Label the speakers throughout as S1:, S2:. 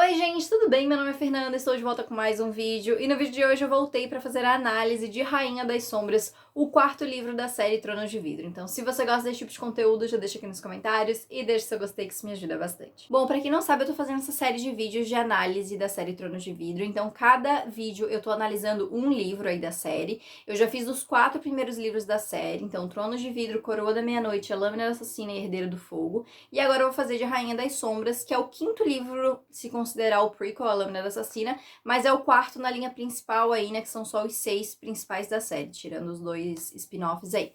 S1: Oi gente, tudo bem? Meu nome é Fernanda, estou de volta com mais um vídeo e no vídeo de hoje eu voltei para fazer a análise de Rainha das Sombras, o quarto livro da série Tronos de Vidro. Então se você gosta desse tipo de conteúdo, já deixa aqui nos comentários e deixa seu gostei que isso me ajuda bastante. Bom, pra quem não sabe, eu tô fazendo essa série de vídeos de análise da série Tronos de Vidro, então cada vídeo eu tô analisando um livro aí da série. Eu já fiz os 4 primeiros livros da série, então Tronos de Vidro, Coroa da Meia-Noite, A Lâmina Assassina e Herdeiro do Fogo. E agora eu vou fazer de Rainha das Sombras, que é o quinto livro, se considerar o prequel, A Lâmina Assassina, mas é o quarto na linha principal aí, né, que são só os 6 principais da série, tirando os 2 spin-offs aí.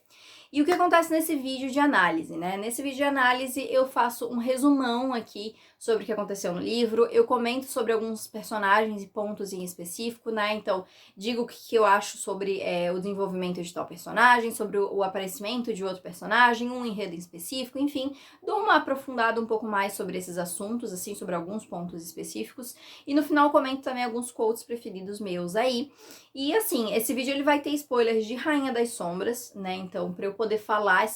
S1: E o que acontece nesse vídeo de análise, né? Nesse vídeo de análise eu faço um resumão aqui sobre o que aconteceu no livro, eu comento sobre alguns personagens e pontos em específico, né? Então, digo o que eu acho sobre o desenvolvimento de tal personagem, sobre o aparecimento de outro personagem, um enredo em específico, enfim, dou uma aprofundada um pouco mais sobre esses assuntos, assim, sobre alguns pontos específicos, e no final comento também alguns quotes preferidos meus aí. E assim, esse vídeo ele vai ter spoilers de Rainha das Sombras, né? Então, pra eu poder falar,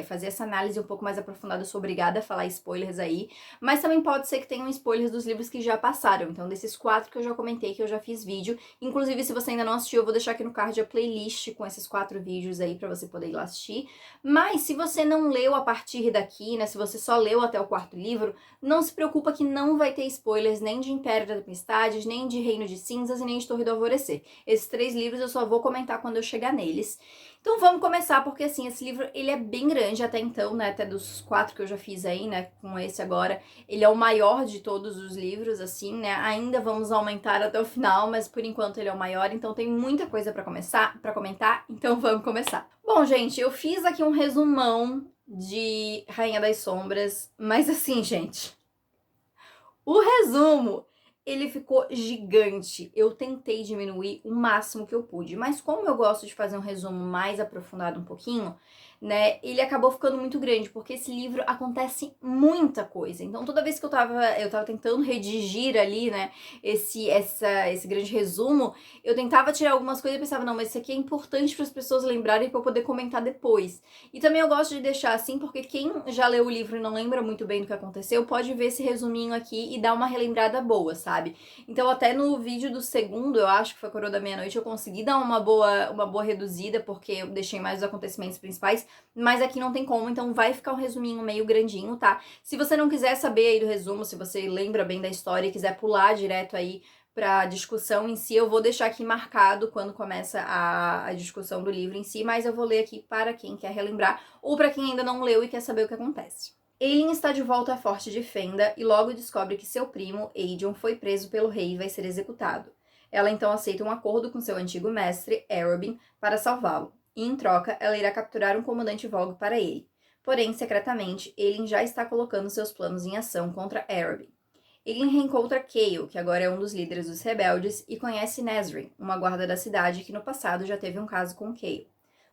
S1: fazer essa análise um pouco mais aprofundada, eu sou obrigada a falar spoilers aí, mas também pode ser que tenham spoilers dos livros que já passaram, então desses 4 que eu já comentei, que eu já fiz vídeo. Inclusive, se você ainda não assistiu, eu vou deixar aqui no card a playlist com esses 4 vídeos aí pra você poder ir lá assistir. Mas se você não leu a partir daqui, né, se você só leu até o 4º livro, não se preocupa que não vai ter spoilers nem de Império da Tempestade, nem de Reino de Cinzas e nem de Torre do Alvorecer. Esses 3 livros eu só vou comentar quando eu chegar neles. Então vamos começar, porque assim, esse livro ele é bem grande até então, né, até dos 4 que eu já fiz aí, né, com esse agora, ele é o maior de todos os livros, assim, né, ainda vamos aumentar até o final, mas por enquanto ele é o maior, então tem muita coisa pra comentar, então vamos começar. Bom, gente, eu fiz aqui um resumão de Rainha das Sombras, mas assim, gente, o resumo, ele ficou gigante. Eu tentei diminuir o máximo que eu pude, mas como eu gosto de fazer um resumo mais aprofundado um pouquinho, né, ele acabou ficando muito grande, porque esse livro acontece muita coisa. Então toda vez que eu tava tentando redigir ali, né, esse grande resumo, eu tentava tirar algumas coisas e pensava, não, mas isso aqui é importante para as pessoas lembrarem para eu poder comentar depois. E também eu gosto de deixar assim, porque quem já leu o livro e não lembra muito bem do que aconteceu, pode ver esse resuminho aqui e dar uma relembrada boa, sabe? Então até no vídeo do segundo, eu acho que foi Coroa da Meia-Noite, eu consegui dar uma boa reduzida, porque eu deixei mais os acontecimentos principais, mas aqui não tem como, então vai ficar um resuminho meio grandinho, tá? Se você não quiser saber aí do resumo, se você lembra bem da história e quiser pular direto aí pra discussão em si, eu vou deixar aqui marcado quando começa a discussão do livro em si, mas eu vou ler aqui para quem quer relembrar ou para quem ainda não leu e quer saber o que acontece. Aelin está de volta à Forte de Fenda e logo descobre que seu primo, Aedion, foi preso pelo rei e vai ser executado. Ela então aceita um acordo com seu antigo mestre, Arobin, para salvá-lo, e em troca ela irá capturar um comandante Vogue para ele. Porém, secretamente, Aelin já está colocando seus planos em ação contra Arobin. Aelin reencontra Chaol, que agora é um dos líderes dos rebeldes, e conhece Nesryn, uma guarda da cidade que no passado já teve um caso com Chaol.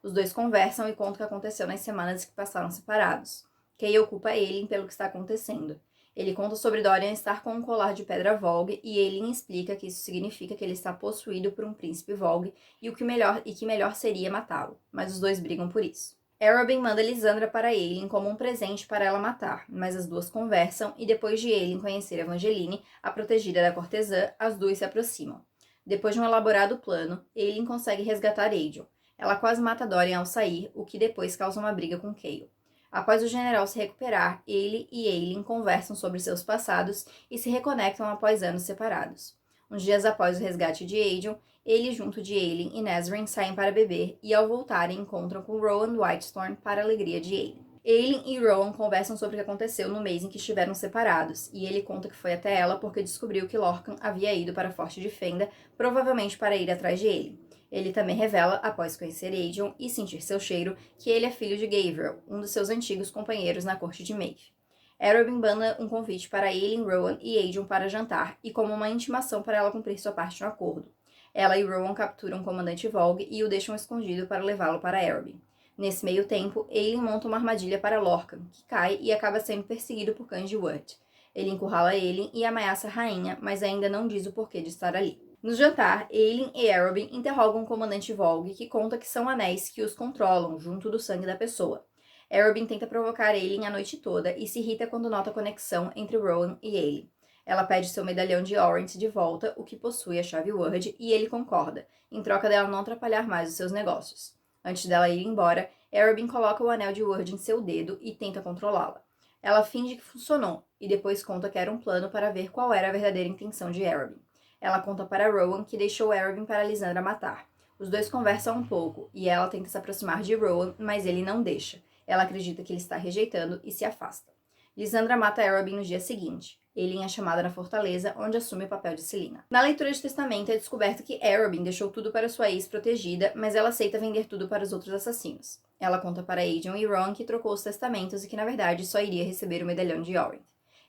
S1: Os dois conversam e contam o que aconteceu nas semanas que passaram separados. Chaol culpa Aelin pelo que está acontecendo. Ele conta sobre Dorian estar com um colar de pedra Vogue e Aelin explica que isso significa que ele está possuído por um príncipe Vogue e que melhor seria matá-lo, mas os dois brigam por isso. Arobin manda Lysandra para Aelin como um presente para ela matar, mas as duas conversam e depois de Aelin conhecer Evangeline, a protegida da cortesã, as duas se aproximam. Depois de um elaborado plano, Aelin consegue resgatar Aedion. Ela quase mata Dorian ao sair, o que depois causa uma briga com Chaol. Após o general se recuperar, ele e Aelin conversam sobre seus passados e se reconectam após anos separados. Uns dias após o resgate de Aedion, ele, junto de Aelin e Nesryn, saem para beber e, ao voltarem, encontram com Rowan Whitestone para a alegria de Aelin. Aelin e Rowan conversam sobre o que aconteceu no mês em que estiveram separados, e ele conta que foi até ela porque descobriu que Lorcan havia ido para a Forte de Fenda, provavelmente para ir atrás de Aelin. Ele também revela, após conhecer Aedion e sentir seu cheiro, que ele é filho de Gavril, um dos seus antigos companheiros na corte de Maeve. Arobin manda um convite para Aelin, Rowan e Aedion para jantar, e como uma intimação para ela cumprir sua parte no acordo. Ela e Rowan capturam o comandante Vogue e o deixam escondido para levá-lo para Arobin. Nesse meio tempo, Aelin monta uma armadilha para Lorcan, que cai e acaba sendo perseguido por cães de Wood. Ele encurrala Aelin e ameaça a rainha, mas ainda não diz o porquê de estar ali. No jantar, Aelin e Arobin interrogam o comandante Vogue, que conta que são anéis que os controlam, junto do sangue da pessoa. Arobin tenta provocar Aelin a noite toda e se irrita quando nota a conexão entre Rowan e Aelin. Ela pede seu medalhão de Orient de volta, o que possui a chave Word, e ele concorda, em troca dela não atrapalhar mais os seus negócios. Antes dela ir embora, Arobin coloca o anel de Word em seu dedo e tenta controlá-la. Ela finge que funcionou, e depois conta que era um plano para ver qual era a verdadeira intenção de Arobin. Ela conta para Rowan que deixou Arobin para Lysandra matar. Os dois conversam um pouco, e ela tenta se aproximar de Rowan, mas ele não deixa. Ela acredita que ele está rejeitando e se afasta. Lysandra mata Arobin no dia seguinte. Eileen é chamada na fortaleza, onde assume o papel de Selina. Na leitura de testamento é descoberto que Arobin deixou tudo para sua ex-protegida, mas ela aceita vender tudo para os outros assassinos. Ela conta para Aegon e Ron que trocou os testamentos e que na verdade só iria receber o medalhão de Orient.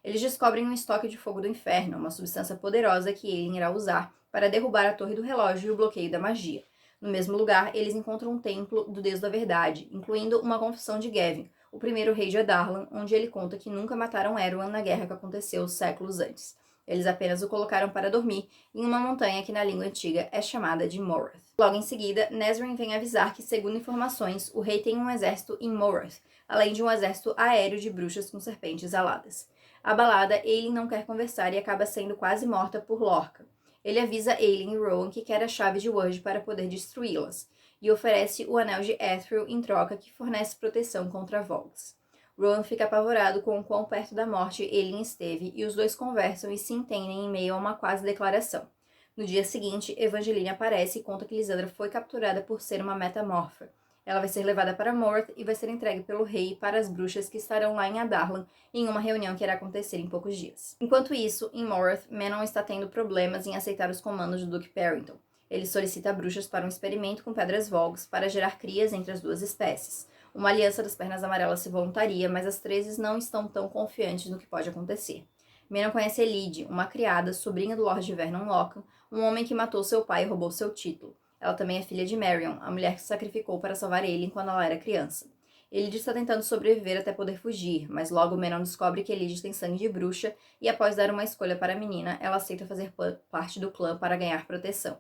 S1: Eles descobrem um estoque de fogo do inferno, uma substância poderosa que Eileen irá usar para derrubar a torre do relógio e o bloqueio da magia. No mesmo lugar, eles encontram um templo do Deus da Verdade, incluindo uma confissão de Gavin, o primeiro rei de Adarlan, onde ele conta que nunca mataram Erwan na guerra que aconteceu séculos antes. Eles apenas o colocaram para dormir em uma montanha que na língua antiga é chamada de Morath. Logo em seguida, Nesryn vem avisar que, segundo informações, o rei tem um exército em Morath, além de um exército aéreo de bruxas com serpentes aladas. Abalada, Eileen não quer conversar e acaba sendo quase morta por Lorca. Ele avisa Eileen e Rowan que quer a chave de Word para poder destruí-las, e oferece o anel de Ethril em troca, que fornece proteção contra Vogs. Rowan fica apavorado com o quão perto da morte Eileen esteve, e os dois conversam e se entendem em meio a uma quase declaração. No dia seguinte, Evangeline aparece e conta que Lysandra foi capturada por ser uma metamorfa. Ela vai ser levada para Morath e vai ser entregue pelo rei para as bruxas que estarão lá em Adarlan, em uma reunião que irá acontecer em poucos dias. Enquanto isso, em Morath, Manon está tendo problemas em aceitar os comandos do Duque Perrington. Ele solicita bruxas para um experimento com pedras Vogs para gerar crias entre as duas espécies. Uma aliança das Pernas Amarelas se voluntaria, mas as 13 não estão tão confiantes no que pode acontecer. Manon conhece Elide, uma criada, sobrinha do Lord Vernon Lockham, um homem que matou seu pai e roubou seu título. Ela também é filha de Marion, a mulher que se sacrificou para salvar Eileen quando ela era criança. Elide está tentando sobreviver até poder fugir, mas logo Manon descobre que Elide tem sangue de bruxa e, após dar uma escolha para a menina, ela aceita fazer parte do clã para ganhar proteção.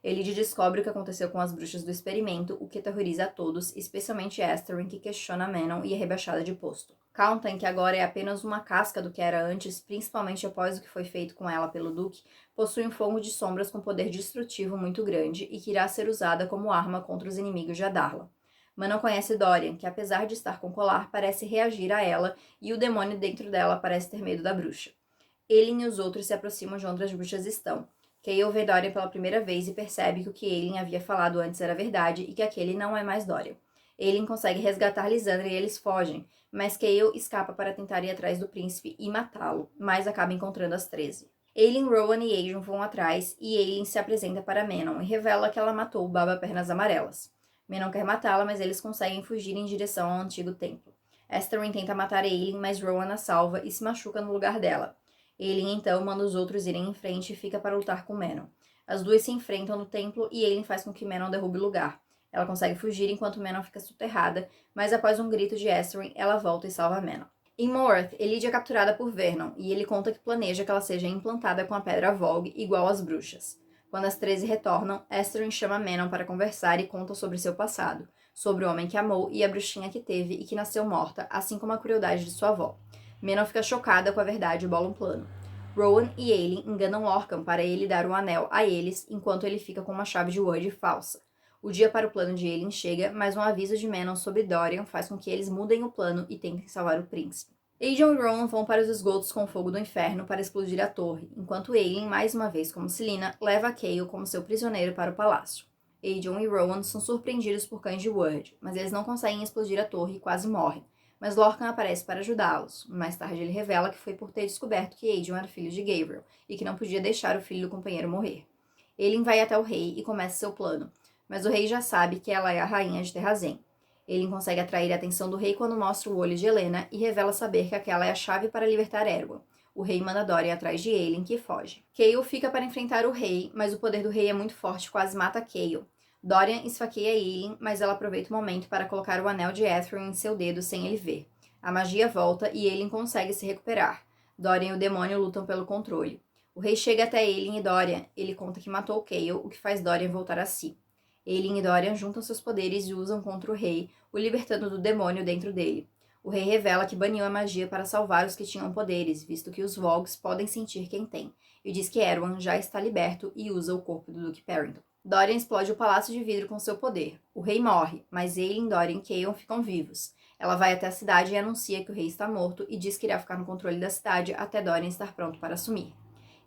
S1: Elide descobre o que aconteceu com as bruxas do experimento, o que aterroriza a todos, especialmente Asterin, que questiona Manon e é rebaixada de posto. Kauntan, que agora é apenas uma casca do que era antes, principalmente após o que foi feito com ela pelo Duque, possui um fogo de sombras com poder destrutivo muito grande e que irá ser usada como arma contra os inimigos de Adarlan. Manon conhece Dorian, que apesar de estar com colar, parece reagir a ela, e o demônio dentro dela parece ter medo da bruxa. Eileen e os outros se aproximam de onde as bruxas estão. Kael vê Dorian pela primeira vez e percebe que o que Eileen havia falado antes era verdade e que aquele não é mais Dorian. Eileen consegue resgatar Lysandra e eles fogem, mas Kael escapa para tentar ir atrás do príncipe e matá-lo, mas acaba encontrando as 13. Eileen, Rowan e Aegon vão atrás e Eileen se apresenta para Manon e revela que ela matou o Baba Pernas Amarelas. Manon quer matá-la, mas eles conseguem fugir em direção ao antigo templo. Asterin tenta matar Eileen, mas Rowan a salva e se machuca no lugar dela. Eileen então manda os outros irem em frente e fica para lutar com Manon. As duas se enfrentam no templo e Eileen faz com que Manon derrube o lugar. Ela consegue fugir enquanto Manon fica soterrada, mas após um grito de Asterin, ela volta e salva Manon. Em Morath, Elide é capturada por Vernon, e ele conta que planeja que ela seja implantada com a pedra Vogue, igual às bruxas. Quando as 13 retornam, Asterin chama Manon para conversar e conta sobre seu passado, sobre o homem que amou e a bruxinha que teve e que nasceu morta, assim como a crueldade de sua avó. Manon fica chocada com a verdade e bola um plano. Rowan e Eileen enganam Lorcan para ele dar um anel a eles, enquanto ele fica com uma chave de Word falsa. O dia para o plano de Eileen chega, mas um aviso de Manon sobre Dorian faz com que eles mudem o plano e tentem salvar o príncipe. Aegon e Rowan vão para os esgotos com o fogo do inferno para explodir a torre, enquanto Eileen, mais uma vez como Selina, leva Kael como seu prisioneiro para o palácio. Aegon e Rowan são surpreendidos por cães de Word, mas eles não conseguem explodir a torre e quase morrem. Mas Lorcan aparece para ajudá-los. Mais tarde ele revela que foi por ter descoberto que Aegon era filho de Gabriel e que não podia deixar o filho do companheiro morrer. Eileen vai até o rei e começa seu plano, mas o rei já sabe que ela é a rainha de Terrazen. Eileen consegue atrair a atenção do rei quando mostra o olho de Helena e revela saber que aquela é a chave para libertar Erwan. O rei manda Dorian atrás de Eileen, que foge. Kael fica para enfrentar o rei, mas o poder do rei é muito forte e quase mata Kael. Dorian esfaqueia Eileen, mas ela aproveita o momento para colocar o anel de Ethril em seu dedo sem ele ver. A magia volta e Eileen consegue se recuperar. Dorian e o demônio lutam pelo controle. O rei chega até Eileen e Dorian. Ele conta que matou Kael, o que faz Dorian voltar a si. Eileen e Dorian juntam seus poderes e usam contra o rei, o libertando do demônio dentro dele. O rei revela que baniu a magia para salvar os que tinham poderes, visto que os Vogues podem sentir quem tem, e diz que Erwan já está liberto e usa o corpo do Duque Perrington. Dorian explode o Palácio de Vidro com seu poder. O rei morre, mas Aelin, Dorian e Kaon ficam vivos. Ela vai até a cidade e anuncia que o rei está morto e diz que irá ficar no controle da cidade até Dorian estar pronto para assumir.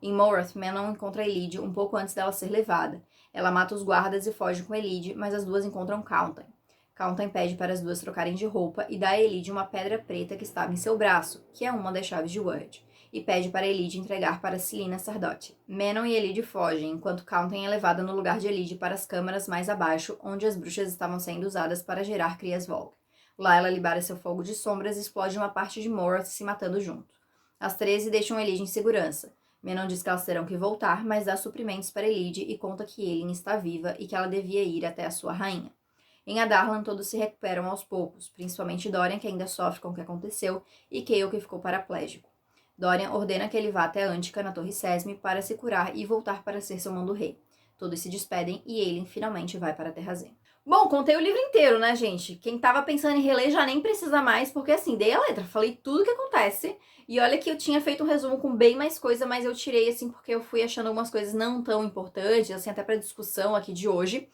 S1: Em Morath, Manon encontra Elide um pouco antes dela ser levada. Ela mata os guardas e foge com Elide, mas as duas encontram Cauntain. Cauntain pede para as duas trocarem de roupa e dá a Elide uma pedra preta que estava em seu braço, que é uma das chaves de Wyrd, e pede para Elide entregar para Celaena Sardotti. Manon e Elide fogem, enquanto Cauntain é levada no lugar de Elide para as câmaras mais abaixo, onde as bruxas estavam sendo usadas para gerar crias Vogue. Lá ela libera seu fogo de sombras e explode uma parte de Morath, se matando junto. As 13 deixam Elide em segurança. Manon diz que elas terão que voltar, mas dá suprimentos para Elide e conta que Aelin está viva e que ela devia ir até a sua rainha. Em Adarlan, todos se recuperam aos poucos, principalmente Dorian, que ainda sofre com o que aconteceu, e Kael, que ficou paraplégico. Dorian ordena que ele vá até Antica, na Torre Sesme, para se curar e voltar para ser seu mão do rei. Todos se despedem e Aelin finalmente vai para a Terra-Zen. Bom, contei o livro inteiro, né, gente? Quem tava pensando em reler já nem precisa mais, porque assim, dei a letra, falei tudo o que acontece. E olha que eu tinha feito um resumo com bem mais coisa, mas eu tirei, assim, porque eu fui achando algumas coisas não tão importantes, assim, até pra discussão aqui de hoje.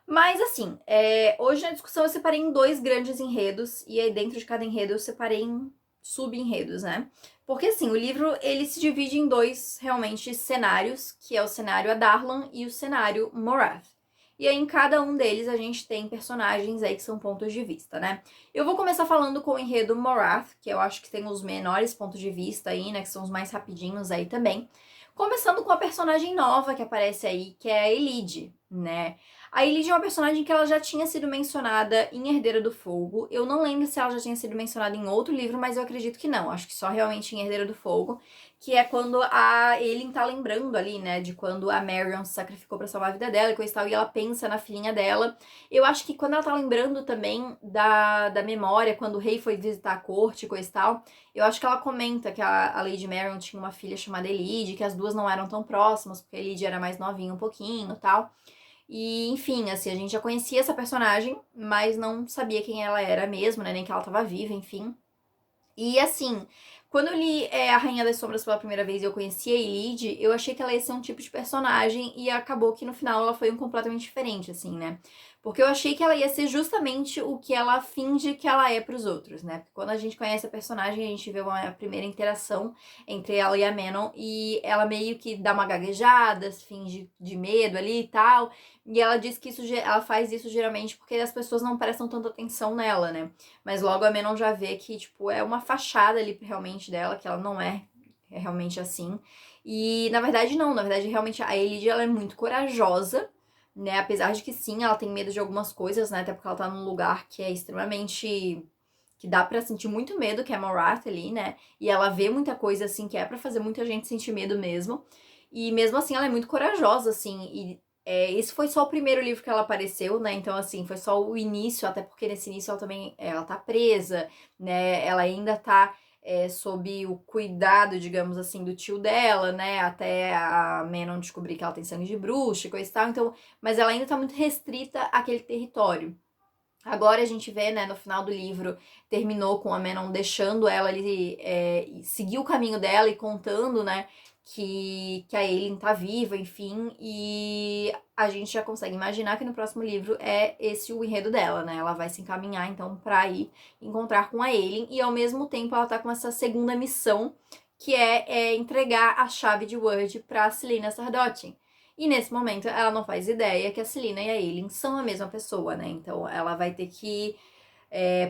S1: Mas, assim, hoje na discussão eu separei em 2 grandes enredos, e aí dentro de cada enredo eu separei em sub-enredos, né? Porque, assim, o livro, ele se divide em 2, realmente, cenários, que é o cenário Adarlan e o cenário Morath. E aí, em cada um deles, a gente tem personagens aí que são pontos de vista, né? Eu vou começar falando com o enredo Morath, que eu acho que tem os menores pontos de vista aí, né? Que são os mais rapidinhos aí também. Começando com a personagem nova que aparece aí, que é a Elide, né? A Elide é uma personagem que ela já tinha sido mencionada em Herdeira do Fogo. Eu não lembro se ela já tinha sido mencionada em outro livro, mas eu acredito que não. Acho que só realmente em Herdeira do Fogo, que é quando a Aelin tá lembrando ali, né, de quando a Marion se sacrificou pra salvar a vida dela e coisa e tal, e ela pensa na filhinha dela. Eu acho que quando ela tá lembrando também da memória, quando o rei foi visitar a corte e coisa e tal, eu acho que ela comenta que a Lady Marion tinha uma filha chamada Elide, que as duas não eram tão próximas, porque a Elide era mais novinha um pouquinho e tal. E, enfim, assim, a gente já conhecia essa personagem, mas não sabia quem ela era mesmo, né? Nem que ela tava viva, enfim. E, assim, quando eu li A Rainha das Sombras pela primeira vez e eu conheci a Elide, eu achei que ela ia ser um tipo de personagem e acabou que no final ela foi um completamente diferente, assim, né? Porque eu achei que ela ia ser justamente o que ela finge que ela é pros outros, né? Porque quando a gente conhece a personagem, a gente vê uma primeira interação entre ela e a Manon e ela meio que dá uma gaguejada, finge de medo ali e tal. E ela diz que ela faz isso geralmente porque as pessoas não prestam tanta atenção nela, né? Mas logo a Manon já vê que, tipo, é uma fachada ali realmente dela, que ela não é realmente assim. E, na verdade, não. Na verdade, realmente, a Elide, ela é muito corajosa, né? Apesar de que, sim, ela tem medo de algumas coisas, né? Até porque ela tá num lugar que é extremamente... que dá pra sentir muito medo, que é Morath ali, né? E ela vê muita coisa, assim, que é pra fazer muita gente sentir medo mesmo. E, mesmo assim, ela é muito corajosa, assim, e... esse foi só o primeiro livro que ela apareceu, né? Então, assim, foi só o início, até porque nesse início ela também ela tá presa, né? Ela ainda tá sob o cuidado, digamos assim, do tio dela, né? Até a Manon descobrir que ela tem sangue de bruxa e coisa e tal. Então, mas ela ainda tá muito restrita àquele território. Agora a gente vê, né, no final do livro, terminou com a Manon deixando ela ali seguir o caminho dela e contando, né, que a Aelin tá viva, enfim, e a gente já consegue imaginar que no próximo livro é esse o enredo dela, né, ela vai se encaminhar, então, pra ir encontrar com a Aelin, e ao mesmo tempo ela tá com essa segunda missão, que é entregar a chave de Wyrd pra Celaena Sardotti. E nesse momento ela não faz ideia que a Celaena e a Aelin são a mesma pessoa, né? Então ela vai ter que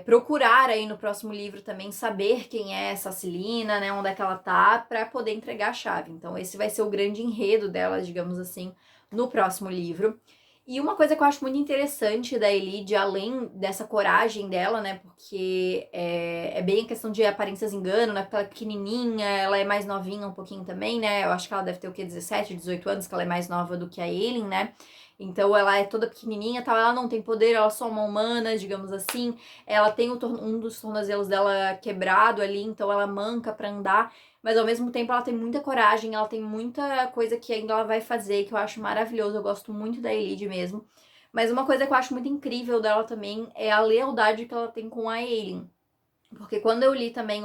S1: procurar aí no próximo livro também saber quem é essa Celaena, né? Onde é que ela tá, pra poder entregar a chave. Então esse vai ser o grande enredo dela, digamos assim, no próximo livro. E uma coisa que eu acho muito interessante da Elide, além dessa coragem dela, né? Porque é bem a questão de aparências engano, né? Porque ela é pequenininha, ela é mais novinha um pouquinho também, né? Eu acho que ela deve ter o quê? 17, 18 anos, que ela é mais nova do que a Aelin, né? Então ela é toda pequenininha, tal, ela não tem poder, ela é só uma humana, digamos assim. Ela tem um dos tornozelos dela quebrado ali, então ela manca pra andar. Mas ao mesmo tempo ela tem muita coragem, ela tem muita coisa que ainda ela vai fazer, que eu acho maravilhoso, eu gosto muito da Elide mesmo. Mas uma coisa que eu acho muito incrível dela também é a lealdade que ela tem com a Aelin. Porque quando eu li também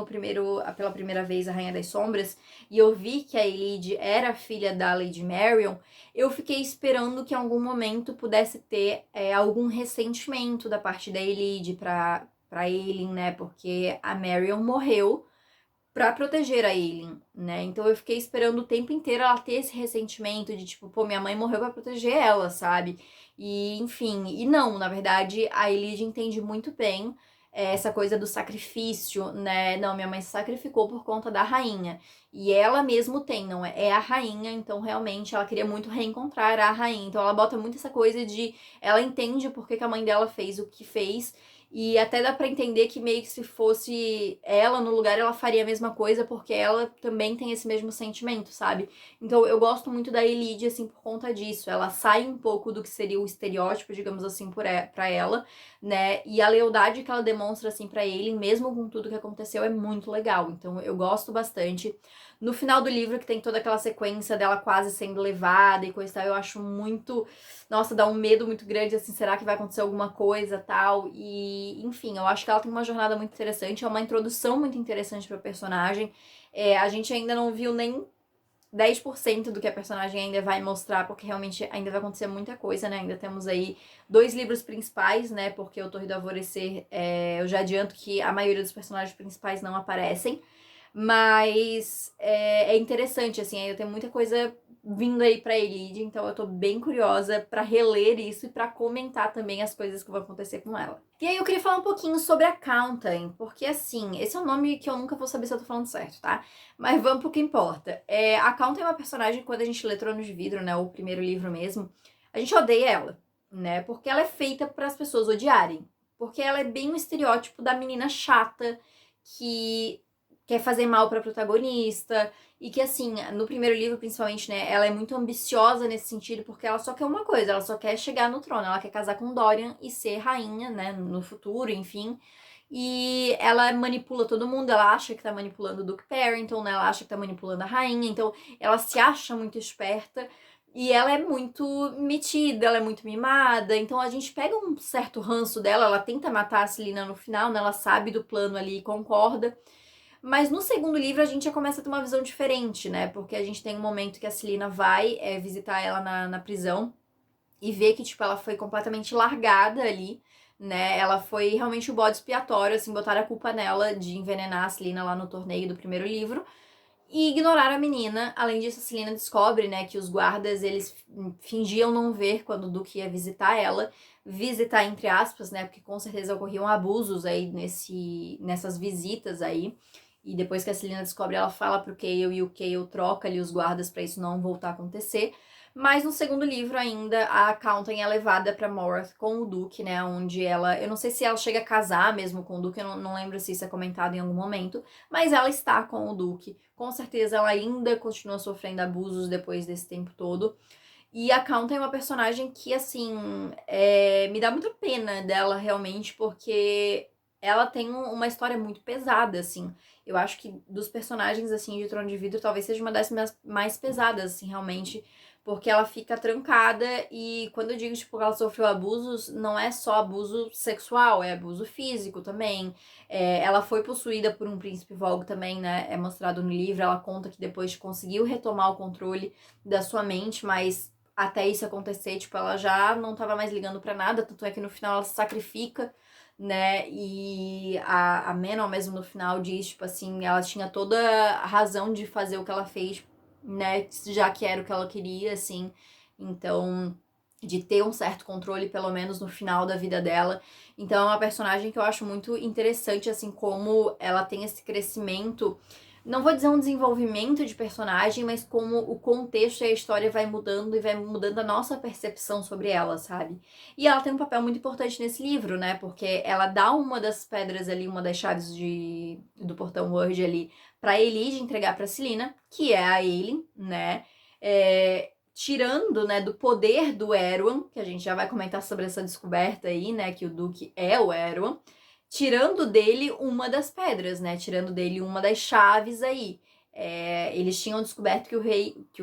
S1: pela primeira vez A Rainha das Sombras, e eu vi que a Elide era filha da Lady Marion, eu fiquei esperando que em algum momento pudesse ter algum ressentimento da parte da Elide pra Aelin, né? Porque a Marion morreu pra proteger a Aelin, né? Então eu fiquei esperando o tempo inteiro ela ter esse ressentimento de tipo, pô, minha mãe morreu pra proteger ela, sabe? E enfim, e não, na verdade, a Elide entende muito bem essa coisa do sacrifício, né? Não, minha mãe se sacrificou por conta da rainha. E ela mesmo tem, não é? É a rainha, então realmente ela queria muito reencontrar a rainha. Então ela bota muito essa coisa de. Ela entende por que a mãe dela fez o que fez. E até dá pra entender que meio que se fosse ela no lugar, ela faria a mesma coisa, porque ela também tem esse mesmo sentimento, sabe? Então eu gosto muito da Elide, assim, por conta disso. Ela sai um pouco do que seria o estereótipo, digamos assim, pra ela, né? E a lealdade que ela demonstra, assim, pra ele, mesmo com tudo que aconteceu, é muito legal. Então eu gosto bastante. No final do livro, que tem toda aquela sequência dela quase sendo levada e coisa e tal, eu acho muito. Nossa, dá um medo muito grande, assim, será que vai acontecer alguma coisa tal? E, enfim, eu acho que ela tem uma jornada muito interessante, é uma introdução muito interessante pra personagem. A gente ainda não viu nem 10% do que a personagem ainda vai mostrar, porque realmente ainda vai acontecer muita coisa, né? Ainda temos aí 2 livros principais, né? Porque o Torre do Alvorecer, eu já adianto que a maioria dos personagens principais não aparecem. Mas é interessante, assim, ainda tem muita coisa vindo aí pra Elide, então eu tô bem curiosa pra reler isso e pra comentar também as coisas que vão acontecer com ela. E aí eu queria falar um pouquinho sobre a Countain, porque assim, esse é um nome que eu nunca vou saber se eu tô falando certo, tá? Mas vamos pro que importa. A Countain é uma personagem que quando a gente lê Tronos de Vidro, né, o primeiro livro mesmo, a gente odeia ela, né? Porque ela é feita para as pessoas odiarem. Porque ela é bem o estereótipo da menina chata que quer fazer mal pra protagonista. E que, assim, no primeiro livro, principalmente, né, ela é muito ambiciosa nesse sentido, porque ela só quer uma coisa, ela só quer chegar no trono, ela quer casar com Dorian e ser rainha, né, no futuro, enfim. E ela manipula todo mundo, ela acha que tá manipulando o Duke Parrington, né, ela acha que tá manipulando a rainha, então ela se acha muito esperta. E ela é muito metida, ela é muito mimada, então a gente pega um certo ranço dela, ela tenta matar a Celina no final, né, ela sabe do plano ali e concorda. Mas no segundo livro a gente já começa a ter uma visão diferente, né? Porque a gente tem um momento que a Celina vai visitar ela na prisão e vê que, tipo, ela foi completamente largada ali, né? Ela foi realmente o bode expiatório, assim, botaram a culpa nela de envenenar a Celina lá no torneio do primeiro livro e ignorar a menina. Além disso, a Celina descobre, né, que os guardas, eles fingiam não ver quando o Duque ia visitar ela. Visitar, entre aspas, né, porque com certeza ocorriam abusos aí nessas visitas aí. E depois que a Celina descobre, ela fala pro Kael e o Kael troca ali os guardas pra isso não voltar a acontecer. Mas no segundo livro ainda, a Countain é levada pra Morth com o Duque, né, onde ela... Eu não sei se ela chega a casar mesmo com o Duque, eu não lembro se isso é comentado em algum momento, mas ela está com o Duque. Com certeza ela ainda continua sofrendo abusos depois desse tempo todo. E a Counter é uma personagem que, assim, me dá muita pena dela realmente, porque ela tem uma história muito pesada, assim. Eu acho que dos personagens, assim, de Trono de Vidro, talvez seja uma das mais pesadas, assim, realmente. Porque ela fica trancada e quando eu digo, tipo, que ela sofreu abusos, não é só abuso sexual, é abuso físico também. Ela foi possuída por um príncipe Vogue também, né? É mostrado no livro. Ela conta que depois conseguiu retomar o controle da sua mente, mas até isso acontecer, tipo, ela já não tava mais ligando pra nada, tanto é que no final ela se sacrifica, né? E a Manon mesmo no final diz, tipo assim, ela tinha toda a razão de fazer o que ela fez, né? Já que era o que ela queria, assim. Então, de ter um certo controle, pelo menos no final da vida dela. Então, é uma personagem que eu acho muito interessante, assim, como ela tem esse crescimento. Não vou dizer um desenvolvimento de personagem, mas como o contexto e a história vai mudando e vai mudando a nossa percepção sobre ela, sabe? E ela tem um papel muito importante nesse livro, né? Porque ela dá uma das pedras ali, uma das chaves do portão Word ali, pra Elide entregar pra Celina, que é a Aelin, né? Tirando, né, do poder do Erwan, que a gente já vai comentar sobre essa descoberta aí, né? Que o Duque é o Erwan, tirando dele uma das pedras, né? Tirando dele uma das chaves aí. Eles tinham descoberto que o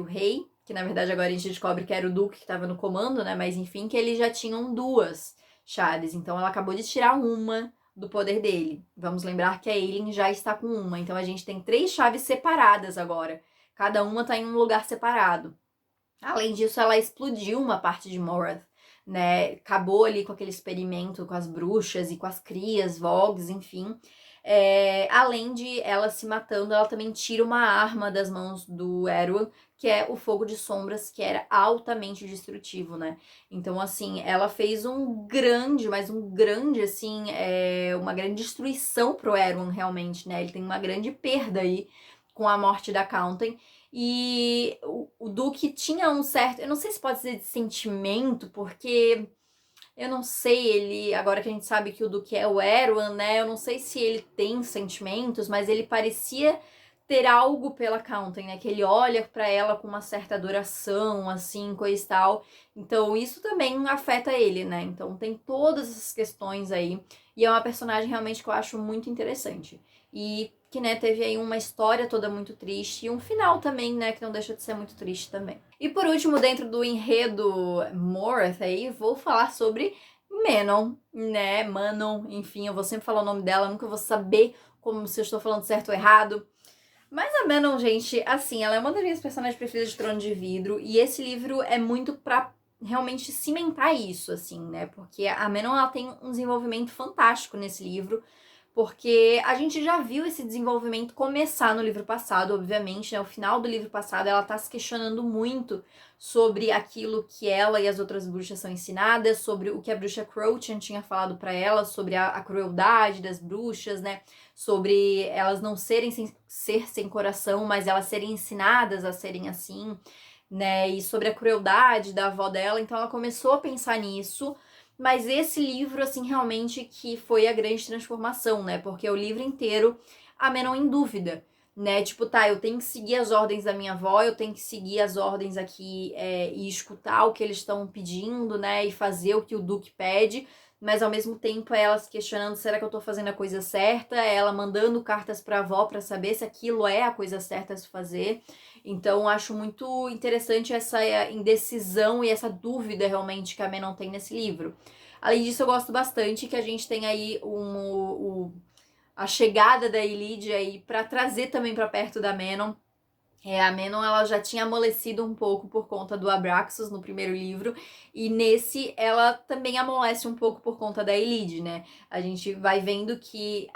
S1: rei, que na verdade agora a gente descobre que era o Duque que estava no comando, né? Mas enfim, que eles já tinham 2 chaves. Então ela acabou de tirar uma, do poder dele. Vamos lembrar que a Ailyn já está com uma, então a gente tem 3 chaves separadas agora. Cada uma tá em um lugar separado. Além disso, ela explodiu uma parte de Morath, né? Acabou ali com aquele experimento com as bruxas e com as crias, Vogs, enfim. Além de ela se matando, ela também tira uma arma das mãos do Erwin, que é o Fogo de Sombras, que era altamente destrutivo, né? Então, assim, ela fez assim, uma grande destruição pro Erwin, realmente, né? Ele tem uma grande perda aí com a morte da Counten. E o Duque tinha um certo, eu não sei se pode dizer de sentimento, porque eu não sei, ele, agora que a gente sabe que o Duque é o Erwan, né? Eu não sei se ele tem sentimentos, mas ele parecia ter algo pela Counten, né? Que ele olha pra ela com uma certa adoração, assim, coisa e tal. Então isso também afeta ele, né? Então tem todas essas questões aí. E é uma personagem realmente que eu acho muito interessante. E que, né, teve aí uma história toda muito triste e um final também, né, que não deixa de ser muito triste também. E por último, dentro do enredo Morath aí, vou falar sobre Manon, né, Manon, enfim, eu vou sempre falar o nome dela, nunca vou saber como se eu estou falando certo ou errado. Mas a Manon, gente, assim, ela é uma das minhas personagens preferidas de Trono de Vidro, e esse livro é muito pra realmente cimentar isso, assim, né, porque a Manon, ela tem um desenvolvimento fantástico nesse livro, porque a gente já viu esse desenvolvimento começar no livro passado, obviamente, né? O final do livro passado, ela tá se questionando muito sobre aquilo que ela e as outras bruxas são ensinadas, sobre o que a bruxa Crochan tinha falado para ela, sobre a crueldade das bruxas, né? Sobre elas não serem sem coração, mas elas serem ensinadas a serem assim, né? E sobre a crueldade da avó dela. Então ela começou a pensar nisso. Mas esse livro, assim, realmente que foi a grande transformação, né? Porque o livro inteiro, a Manon em dúvida, né? Tipo, tá, eu tenho que seguir as ordens da minha avó, eu tenho que seguir as ordens aqui e escutar o que eles estão pedindo, né? E fazer o que o Duque pede, mas ao mesmo tempo ela se questionando, será que eu tô fazendo a coisa certa? Ela mandando cartas pra avó pra saber se aquilo é a coisa certa a se fazer. Então, acho muito interessante essa indecisão e essa dúvida realmente que a Manon tem nesse livro. Além disso, eu gosto bastante que a gente tem aí a chegada da Elide aí para trazer também para perto da Manon. A Manon, ela já tinha amolecido um pouco por conta do Abraxas no primeiro livro, e nesse ela também amolece um pouco por conta da Elide, né? A gente vai vendo que,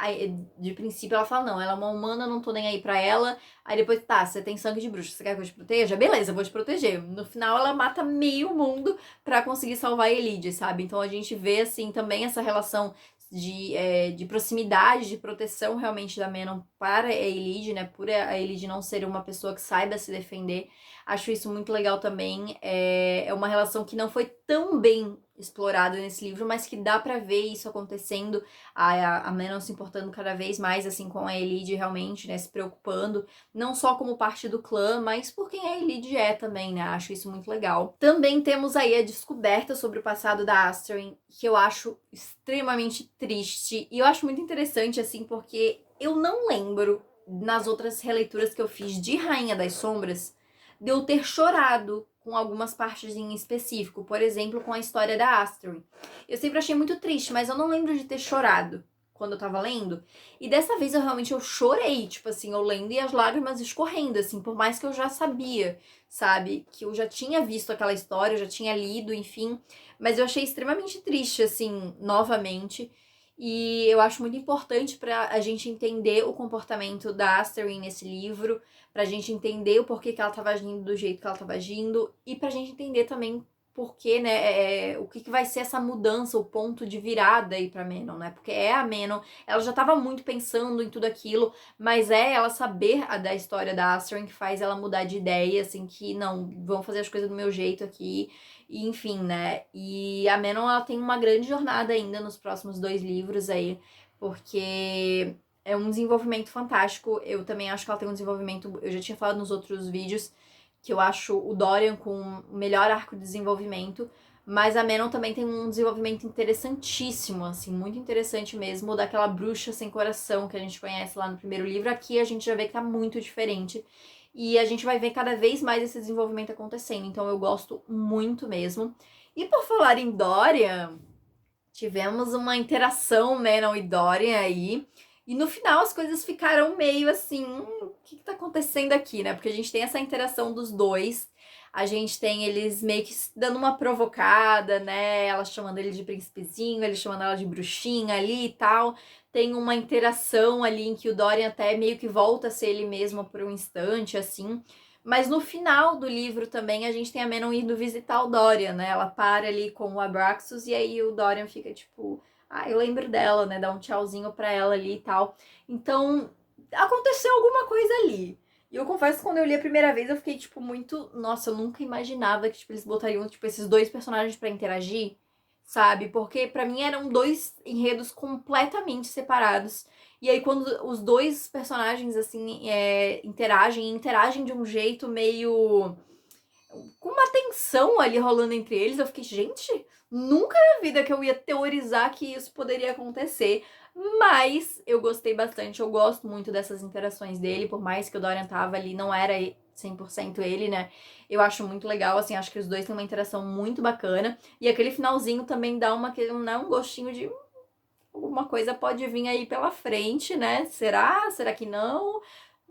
S1: de princípio, ela fala, não, ela é uma humana, não tô nem aí pra ela, aí depois, tá, você tem sangue de bruxa, você quer que eu te proteja? Beleza, eu vou te proteger. No final, ela mata meio mundo pra conseguir salvar a Elide, sabe? Então a gente vê, assim, também essa relação de proximidade, de proteção realmente da Manon para a Elide, né? Por a Elide não ser uma pessoa que saiba se defender. Acho isso muito legal também. É uma relação que não foi tão bem explorada nesse livro, mas que dá pra ver isso acontecendo. A Manon se importando cada vez mais, assim, com a Elide realmente, né? Se preocupando, não só como parte do clã, mas por quem a Elide é também, né? Acho isso muito legal. Também temos aí a descoberta sobre o passado da Astrid, que eu acho extremamente triste. E eu acho muito interessante, assim, porque eu não lembro, nas outras releituras que eu fiz de Rainha das Sombras, de eu ter chorado com algumas partes em específico. Por exemplo, com a história da Astrid. Eu sempre achei muito triste, mas eu não lembro de ter chorado quando eu tava lendo. E dessa vez eu chorei, tipo assim, eu lendo e as lágrimas escorrendo, assim, por mais que eu já sabia, sabe? Que eu já tinha visto aquela história, eu já tinha lido, enfim. Mas eu achei extremamente triste, assim, novamente. E eu acho muito importante pra a gente entender o comportamento da Asterin nesse livro, pra gente entender o porquê que ela tava agindo do jeito que ela tava agindo, e pra gente entender também porque, né, o que vai ser essa mudança, o ponto de virada aí pra Manon, né? Porque é a Manon, ela já tava muito pensando em tudo aquilo, mas é ela saber da história da Asterin que faz ela mudar de ideia, assim, que não, vão fazer as coisas do meu jeito aqui, e, enfim, né? E a Manon, ela tem uma grande jornada ainda nos próximos 2 livros aí, porque é um desenvolvimento fantástico. Eu também acho que ela tem um desenvolvimento, eu já tinha falado nos outros vídeos, que eu acho o Dorian com o melhor arco de desenvolvimento, mas a Manon também tem um desenvolvimento interessantíssimo, assim, muito interessante mesmo, daquela bruxa sem coração que a gente conhece lá no primeiro livro. Aqui a gente já vê que tá muito diferente. E a gente vai ver cada vez mais esse desenvolvimento acontecendo. Então eu gosto muito mesmo. E por falar em Dorian, tivemos uma interação, Manon e Dorian aí. E no final as coisas ficaram meio assim, o que tá acontecendo aqui, né? Porque a gente tem essa interação dos dois. A gente tem eles meio que dando uma provocada, né? Ela chamando ele de príncipezinho, ele chamando ela de bruxinha ali e tal. Tem uma interação ali em que o Dorian até meio que volta a ser ele mesmo por um instante, assim. Mas no final do livro também a gente tem a Manon indo visitar o Dorian, né? Ela para ali com o Abraxos e aí o Dorian fica tipo, ah, eu lembro dela, né? Dá um tchauzinho pra ela ali e tal. Então, aconteceu alguma coisa ali. E eu confesso que quando eu li a primeira vez, eu fiquei, tipo, muito... Nossa, eu nunca imaginava que, tipo, eles botariam, tipo, esses dois personagens pra interagir, sabe? Porque pra mim eram dois enredos completamente separados. E aí quando os dois personagens, assim, interagem de um jeito meio... com uma tensão ali rolando entre eles, eu fiquei, gente, nunca na vida que eu ia teorizar que isso poderia acontecer. Mas eu gostei bastante, eu gosto muito dessas interações dele, por mais que o Dorian tava ali, não era 100% ele, né? Eu acho muito legal, assim, acho que os dois têm uma interação muito bacana. E aquele finalzinho também dá um gostinho de alguma coisa pode vir aí pela frente, né? Será? Será que não?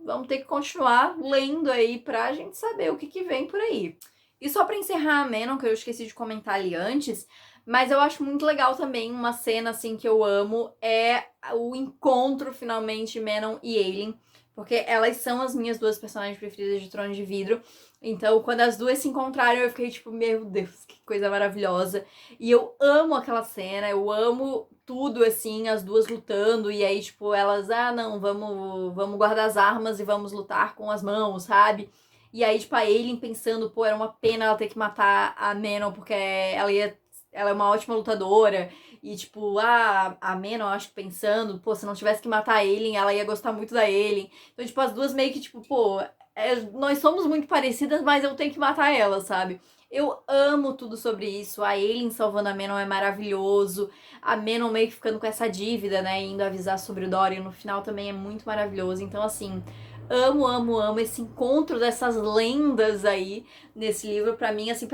S1: Vamos ter que continuar lendo aí pra gente saber o que vem por aí. E só pra encerrar a Manon, que eu esqueci de comentar ali antes, mas eu acho muito legal também uma cena assim que eu amo, é o encontro finalmente Manon e Aelin, porque elas são as minhas duas personagens preferidas de Trono de Vidro. Então, quando as duas se encontraram, eu fiquei tipo, meu Deus, que coisa maravilhosa. E eu amo aquela cena, eu amo tudo, assim, as duas lutando, e aí, tipo, elas, ah, não, vamos guardar as armas e vamos lutar com as mãos, sabe? E aí, tipo, a Aelin pensando, pô, era uma pena ela ter que matar a Manon, porque ela é uma ótima lutadora. E, tipo, a Manon, acho que pensando, pô, se não tivesse que matar a Aelin, ela ia gostar muito da Aelin. Então, tipo, as duas meio que, tipo, pô, nós somos muito parecidas, mas eu tenho que matar ela, sabe? Eu amo tudo sobre isso. A Aelin salvando a Manon é maravilhoso. A Manon meio que ficando com essa dívida, né? Indo avisar sobre o Dorian no final também é muito maravilhoso. Então, assim, amo, amo, amo esse encontro dessas lendas aí nesse livro. Pra mim, assim,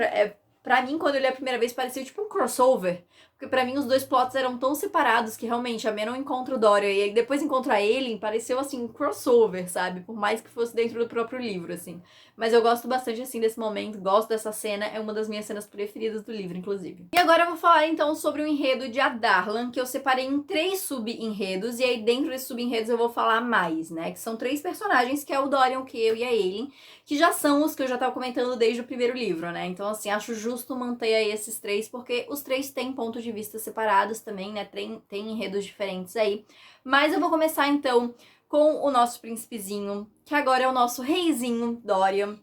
S1: pra mim, quando eu li a primeira vez, parecia tipo um crossover. Porque pra mim os dois plots eram tão separados que realmente a Manon encontra o Dorian e aí depois encontra a Aelin, pareceu assim um crossover, sabe? Por mais que fosse dentro do próprio livro, assim. Mas eu gosto bastante, assim, desse momento, gosto dessa cena, é uma das minhas cenas preferidas do livro, inclusive. E agora eu vou falar, então, sobre o enredo de Adarlan, que eu separei em 3 sub-enredos, e aí dentro desses sub-enredos eu vou falar mais, né? Que são 3 personagens, que é o Dorian, o Kael e a Aelin, que já são os que eu já tava comentando desde o primeiro livro, né? Então, assim, acho justo manter aí esses 3, porque os 3 têm pontos de vista separados também, né? Tem enredos diferentes aí. Mas eu vou começar, então, com o nosso príncipezinho, que agora é o nosso reizinho, Dorian.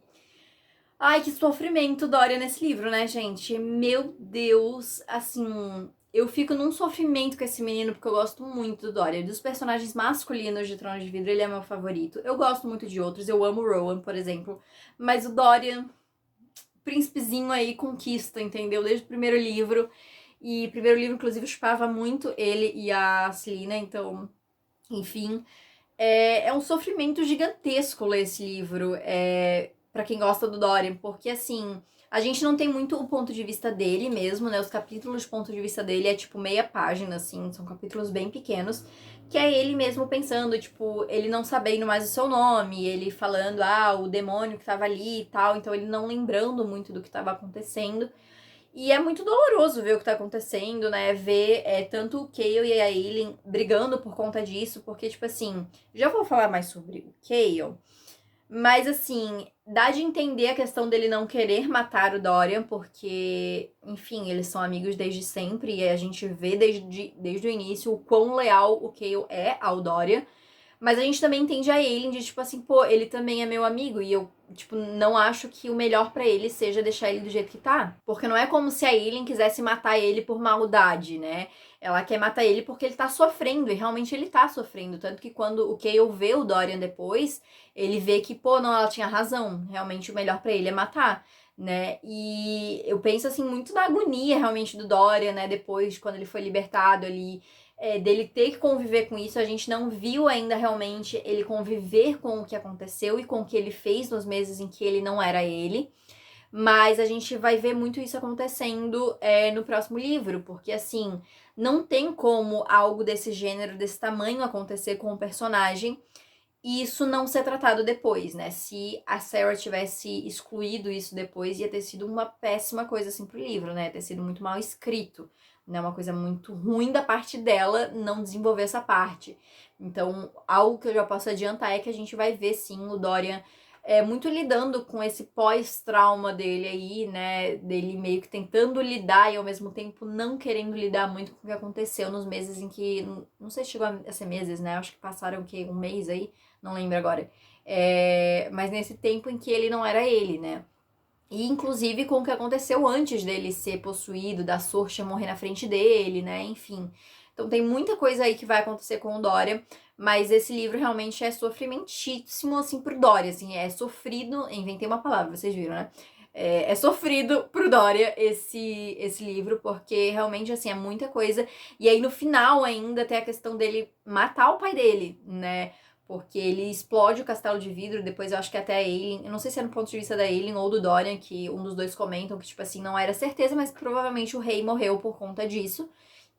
S1: Ai, que sofrimento, Dorian, nesse livro, né, gente? Meu Deus, assim, eu fico num sofrimento com esse menino porque eu gosto muito do Dorian. Dos personagens masculinos de Trono de Vidro, ele é meu favorito. Eu gosto muito de outros, eu amo o Rowan, por exemplo. Mas o Dorian, príncipezinho aí, conquista, entendeu? Desde o primeiro livro. E o primeiro livro, inclusive, eu chipava muito ele e a Celina, então, enfim. É um sofrimento gigantesco ler esse livro, para quem gosta do Dorian, porque assim, a gente não tem muito o ponto de vista dele mesmo, né? Os capítulos de ponto de vista dele é tipo meia página, assim, são capítulos bem pequenos, que é ele mesmo pensando, tipo, ele não sabendo mais o seu nome, ele falando, o demônio que tava ali e tal, então ele não lembrando muito do que tava acontecendo. E é muito doloroso ver o que tá acontecendo, né? Ver tanto o Kael e a Aelin brigando por conta disso, porque, tipo assim, já vou falar mais sobre o Kael, mas assim, dá de entender a questão dele não querer matar o Dorian, porque, enfim, eles são amigos desde sempre, e a gente vê desde o início o quão leal o Kael é ao Dorian. Mas a gente também entende a Aelin de, tipo assim, pô, ele também é meu amigo e eu, tipo, não acho que o melhor pra ele seja deixar ele do jeito que tá. Porque não é como se a Aelin quisesse matar ele por maldade, né? Ela quer matar ele porque ele tá sofrendo, e realmente ele tá sofrendo. Tanto que quando o Kael vê o Dorian depois, ele vê que, pô, não, ela tinha razão. Realmente o melhor pra ele é matar, né? E eu penso, assim, muito na agonia, realmente, do Dorian, né? Depois, quando ele foi libertado ali, dele ter que conviver com isso, a gente não viu ainda realmente ele conviver com o que aconteceu e com o que ele fez nos meses em que ele não era ele. Mas a gente vai ver muito isso acontecendo no próximo livro, porque assim, não tem como algo desse gênero, desse tamanho acontecer com o personagem e isso não ser tratado depois, né? Se a Sarah tivesse excluído isso depois, ia ter sido uma péssima coisa assim pro livro, né? Ia ter sido muito mal escrito, né? Uma coisa muito ruim da parte dela não desenvolver essa parte. Então, algo que eu já posso adiantar é que a gente vai ver sim o Dorian muito lidando com esse pós-trauma dele aí, né? Dele meio que tentando lidar e ao mesmo tempo não querendo lidar muito com o que aconteceu nos meses em que. Não sei se chegou a ser meses, né? Acho que passaram o quê? Um mês aí? Não lembro agora. Mas nesse tempo em que ele não era ele, né? E inclusive com o que aconteceu antes dele ser possuído, da Sorcha morrer na frente dele, né? Enfim. Então tem muita coisa aí que vai acontecer com o Dorian, mas esse livro realmente é sofrimentíssimo, assim, pro Dorian, assim, é sofrido, inventei uma palavra, vocês viram, né? É sofrido pro Dorian esse livro, porque realmente, assim, é muita coisa. E aí no final ainda tem a questão dele matar o pai dele, né? Porque ele explode o castelo de vidro, depois eu acho que até a Aileen, eu não sei se é no ponto de vista da Aileen ou do Dorian, que um dos dois comentam que, tipo assim, não era certeza, mas provavelmente o rei morreu por conta disso.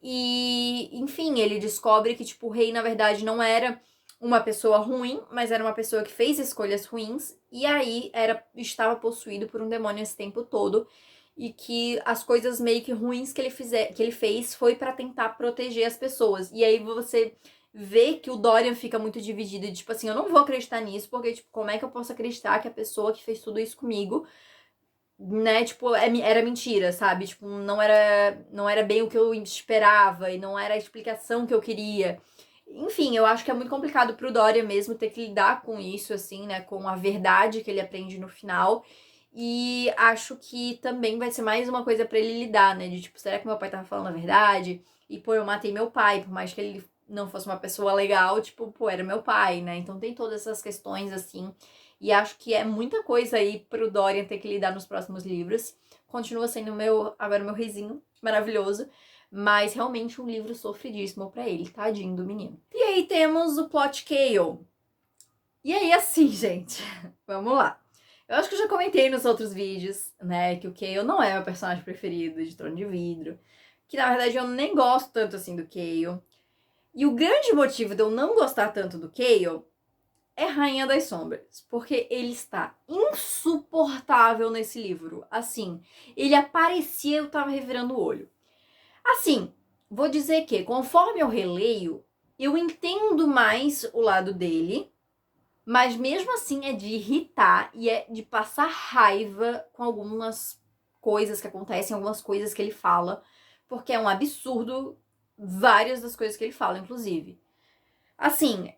S1: E, enfim, ele descobre que, tipo, o rei, na verdade, não era uma pessoa ruim, mas era uma pessoa que fez escolhas ruins, e aí estava possuído por um demônio esse tempo todo, e que as coisas meio que ruins que ele fez foi para tentar proteger as pessoas. E aí você vê que o Dorian fica muito dividido, e, tipo assim, eu não vou acreditar nisso, porque, tipo, como é que eu posso acreditar que a pessoa que fez tudo isso comigo, né, tipo, era mentira, sabe? Tipo, não era bem o que eu esperava e não era a explicação que eu queria. Enfim, eu acho que é muito complicado pro Dorian mesmo ter que lidar com isso, assim, né, com a verdade que ele aprende no final. E acho que também vai ser mais uma coisa pra ele lidar, né, de tipo, será que meu pai tava falando a verdade? E, pô, eu matei meu pai, por mais que ele não fosse uma pessoa legal, tipo, pô, era meu pai, né? Então tem todas essas questões, assim, e acho que é muita coisa aí pro Dorian ter que lidar nos próximos livros. Continua sendo agora meu risinho maravilhoso, mas realmente um livro sofridíssimo pra ele, tadinho do menino. E aí temos o plot Kael. E aí assim, gente, vamos lá. Eu acho que eu já comentei nos outros vídeos, né, que o Kael não é meu personagem preferido de Trono de Vidro, que na verdade eu nem gosto tanto assim do Kael. E o grande motivo de eu não gostar tanto do Kael é Rainha das Sombras, porque ele está insuportável nesse livro. Assim, ele aparecia, eu tava revirando o olho. Assim, vou dizer que, conforme eu releio, eu entendo mais o lado dele, mas mesmo assim é de irritar e é de passar raiva com algumas coisas que acontecem, algumas coisas que ele fala, porque é um absurdo várias das coisas que ele fala, inclusive. Assim,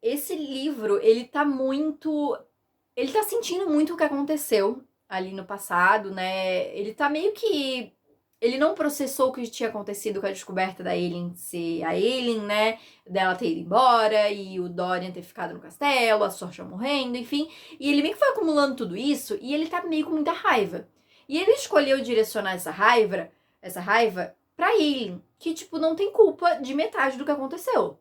S1: esse livro, ele tá muito. Ele tá sentindo muito o que aconteceu ali no passado, né? Ele tá meio que. Ele não processou o que tinha acontecido com a descoberta da Aileen ser a Aileen, né? Dela ter ido embora e o Dorian ter ficado no castelo, a Sorcha morrendo, enfim. E ele meio que foi acumulando tudo isso e ele tá meio com muita raiva. E ele escolheu direcionar essa raiva pra Aileen, que, tipo, não tem culpa de metade do que aconteceu.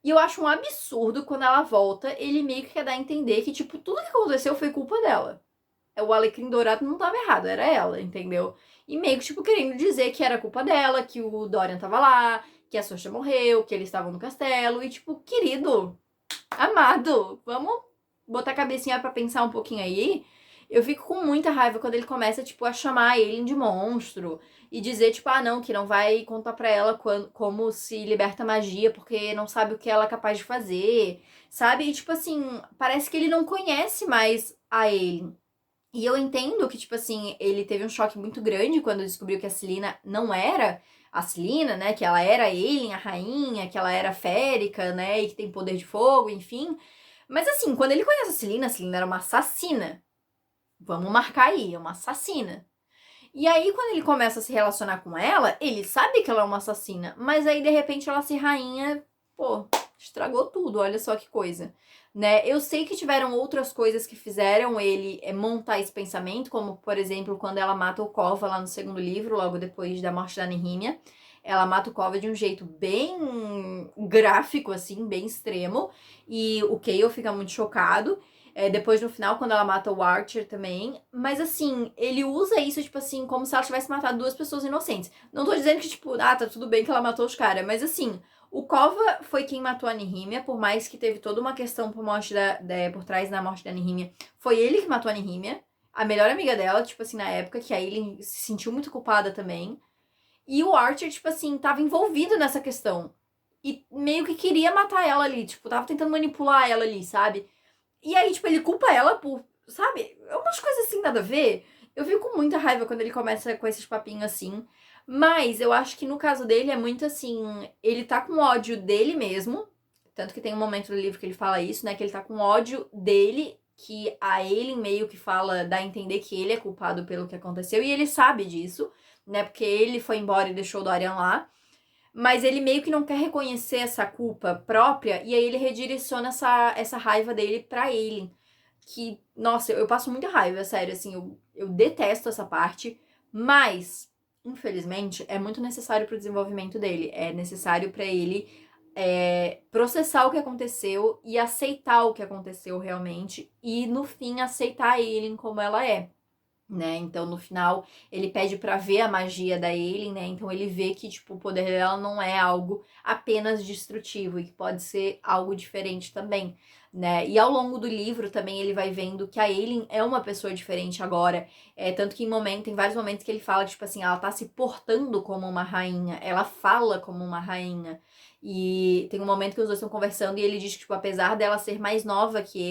S1: E eu acho um absurdo quando ela volta, ele meio que quer dar a entender que, tipo, tudo que aconteceu foi culpa dela. O Alecrim Dourado não tava errado, era ela, entendeu? E meio que, tipo, querendo dizer que era culpa dela, que o Dorian tava lá, que a Sorcha morreu, que eles estavam no castelo. E, tipo, querido, amado, vamos botar a cabecinha pra pensar um pouquinho aí. Eu fico com muita raiva quando ele começa, tipo, a chamar ele de monstro e dizer, tipo, ah, não, que não vai contar pra ela como se liberta magia porque não sabe o que ela é capaz de fazer, sabe? E, tipo assim, parece que ele não conhece mais a ele. E eu entendo que, tipo assim, ele teve um choque muito grande quando descobriu que a Celina não era a Celina, né? Que ela era a Aileen, a rainha, que ela era férica, né? E que tem poder de fogo, enfim. Mas assim, quando ele conhece a Celina era uma assassina. Vamos marcar aí, é uma assassina. E aí, quando ele começa a se relacionar com ela, ele sabe que ela é uma assassina, mas aí, de repente, ela se rainha, pô, estragou tudo, olha só que coisa, né? Eu sei que tiveram outras coisas que fizeram ele montar esse pensamento, como, por exemplo, quando ela mata o Corva lá no segundo livro, logo depois da morte da Nehemia. Ela mata o Corva de um jeito bem gráfico, assim, bem extremo, e o Kael fica muito chocado. Depois, no final, quando ela mata o Archer também. Mas, assim, ele usa isso, tipo assim, como se ela tivesse matado 2 pessoas inocentes. Não tô dizendo que, tipo, tá tudo bem que ela matou os caras. Mas, assim, o Kova foi quem matou a Nihimia, por mais que teve toda uma questão por trás da morte da Nihimia. Foi ele que matou a Nihimia, a melhor amiga dela, tipo assim, na época, que a Aileen se sentiu muito culpada também. E o Archer, tipo assim, tava envolvido nessa questão. E meio que queria matar ela ali, tipo, tava tentando manipular ela ali, sabe? E aí, tipo, ele culpa ela por, sabe? É umas coisas assim, nada a ver. Eu fico com muita raiva quando ele começa com esses papinhos assim. Mas eu acho que no caso dele é muito assim, ele tá com ódio dele mesmo. Tanto que tem um momento do livro que ele fala isso, né? Que ele tá com ódio dele, que a ele meio que fala, dá a entender que ele é culpado pelo que aconteceu. E ele sabe disso, né? Porque ele foi embora e deixou o Dorian lá. Mas ele meio que não quer reconhecer essa culpa própria, e aí ele redireciona essa raiva dele pra ele. Que, nossa, eu passo muita raiva, sério, assim, eu detesto essa parte, mas, infelizmente, é muito necessário pro desenvolvimento dele. É necessário pra ele processar o que aconteceu e aceitar o que aconteceu realmente, e no fim aceitar a Aileen como ela é. Né? Então, no final, ele pede pra ver a magia da Aileen, né? Então ele vê que, tipo, o poder dela não é algo apenas destrutivo e que pode ser algo diferente também, né? E ao longo do livro também ele vai vendo que a Aileen é uma pessoa diferente agora. Tanto que tem vários momentos que ele fala, tipo assim, ela tá se portando como uma rainha, ela fala como uma rainha. E tem um momento que os dois estão conversando e ele diz que, tipo, apesar dela ser mais nova que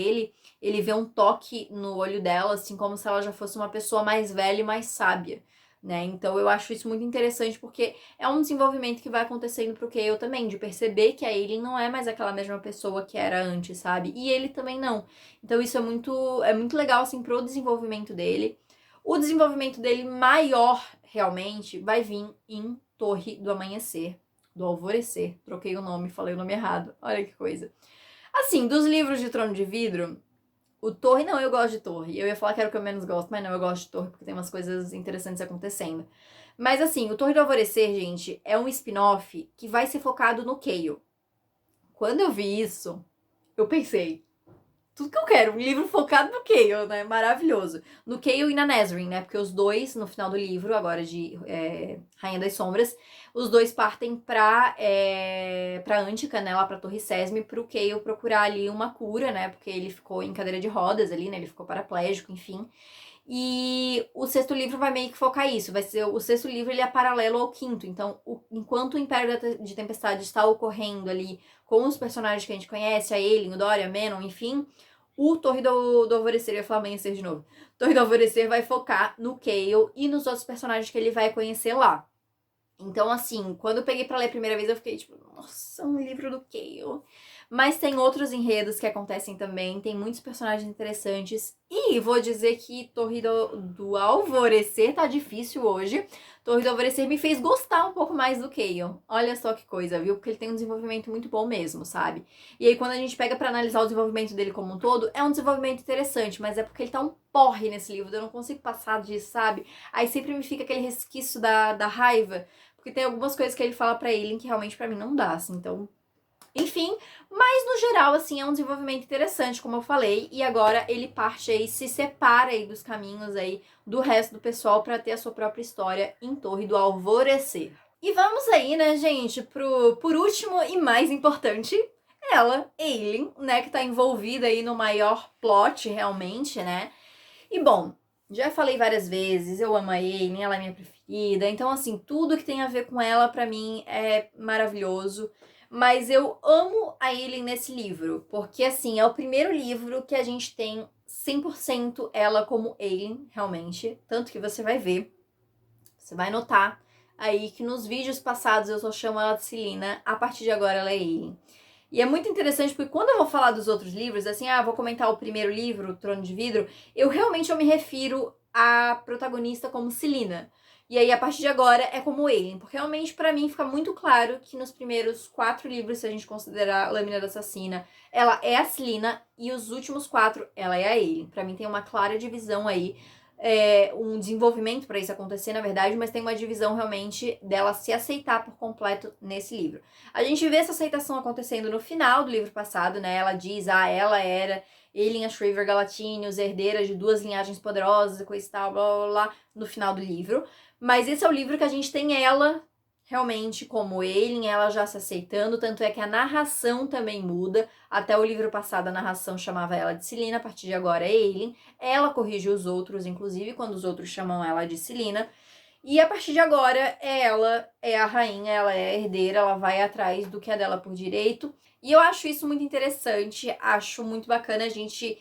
S1: ele vê um toque no olho dela, assim, como se ela já fosse uma pessoa mais velha e mais sábia, né? Então eu acho isso muito interessante porque é um desenvolvimento que vai acontecendo pro Kayle também, de perceber que a Aileen não é mais aquela mesma pessoa que era antes, sabe? E ele também não. Então isso é muito legal, assim, pro desenvolvimento dele. O desenvolvimento dele maior, realmente, vai vir em Torre do Amanhecer, do Alvorecer. Troquei o nome, falei o nome errado. Olha que coisa. Assim, dos livros de Trono de Vidro, o Torre, não, eu gosto de Torre. Eu ia falar que era o que eu menos gosto, mas não, eu gosto de Torre, porque tem umas coisas interessantes acontecendo. Mas assim, o Torre do Alvorecer, gente, é um spin-off que vai ser focado no Kayle. Quando eu vi isso, eu pensei, tudo que eu quero, um livro focado no Kayle, né? Maravilhoso. No Kayle e na Nesryn, né? Porque os dois, no final do livro, agora de Rainha das Sombras, os dois partem pra Antica, né? Lá pra Torre Sesme, pro Kayle procurar ali uma cura, né? Porque ele ficou em cadeira de rodas ali, né? Ele ficou paraplégico, enfim. E o sexto livro vai meio que focar isso. Vai ser o sexto livro, ele é paralelo ao quinto. Então, enquanto o Império de Tempestade está ocorrendo ali com os personagens que a gente conhece, a Aileen, o Dorian, Menon, enfim, o Torre do Alvorecer, eu ia falar Amanhecer de novo. Torre do Alvorecer vai focar no Kayle e nos outros personagens que ele vai conhecer lá. Então, assim, quando eu peguei pra ler a primeira vez, eu fiquei tipo, nossa, um livro do Kayle. Mas tem outros enredos que acontecem também, tem muitos personagens interessantes. E vou dizer que Torre do Alvorecer tá difícil hoje. Torre do Alvorecer me fez gostar um pouco mais do Kayle. Olha só que coisa, viu? Porque ele tem um desenvolvimento muito bom mesmo, sabe? E aí quando a gente pega pra analisar o desenvolvimento dele como um todo, é um desenvolvimento interessante, mas é porque ele tá um porre nesse livro, eu não consigo passar disso, sabe? Aí sempre me fica aquele resquício da raiva, porque tem algumas coisas que ele fala pra ele que realmente pra mim não dá, assim, então... Enfim, mas no geral, assim, é um desenvolvimento interessante, como eu falei, e agora ele parte aí, se separa aí dos caminhos aí do resto do pessoal pra ter a sua própria história em Torre do Alvorecer. E vamos aí, né, gente, por último e mais importante, ela, Aileen, né, que tá envolvida aí no maior plot, realmente, né? E bom, já falei várias vezes, eu amo a Aileen, ela é minha preferida, então assim, tudo que tem a ver com ela, pra mim, é maravilhoso. Mas eu amo a Aileen nesse livro, porque assim, é o primeiro livro que a gente tem 100% ela como Aileen, realmente. Tanto que você vai ver, você vai notar aí que nos vídeos passados eu só chamo ela de Celaena, a partir de agora ela é Aileen. E é muito interessante porque quando eu vou falar dos outros livros, assim, vou comentar o primeiro livro, o Trono de Vidro, eu me refiro à protagonista como Celaena. E aí, a partir de agora, é como Aileen. Porque realmente, pra mim, fica muito claro que nos primeiros 4 livros, se a gente considerar Lâmina da Assassina, ela é a Celaena. E os últimos 4, ela é a Aileen. Pra mim, tem uma clara divisão aí. Um desenvolvimento pra isso acontecer, na verdade. Mas tem uma divisão, realmente, dela se aceitar por completo nesse livro. A gente vê essa aceitação acontecendo no final do livro passado, né? Ela diz, ela era... Aelin, a Shriver Galatinius, herdeiras de 2 linhagens poderosas e coisa e tal, blá blá blá, no final do livro. Mas esse é o livro que a gente tem ela realmente como Aelin, ela já se aceitando, tanto é que a narração também muda. Até o livro passado a narração chamava ela de Celaena, a partir de agora é Aelin. Ela corrige os outros, inclusive, quando os outros chamam ela de Celaena. E a partir de agora, ela é a rainha, ela é a herdeira, ela vai atrás do que é dela por direito. E eu acho isso muito interessante, acho muito bacana a gente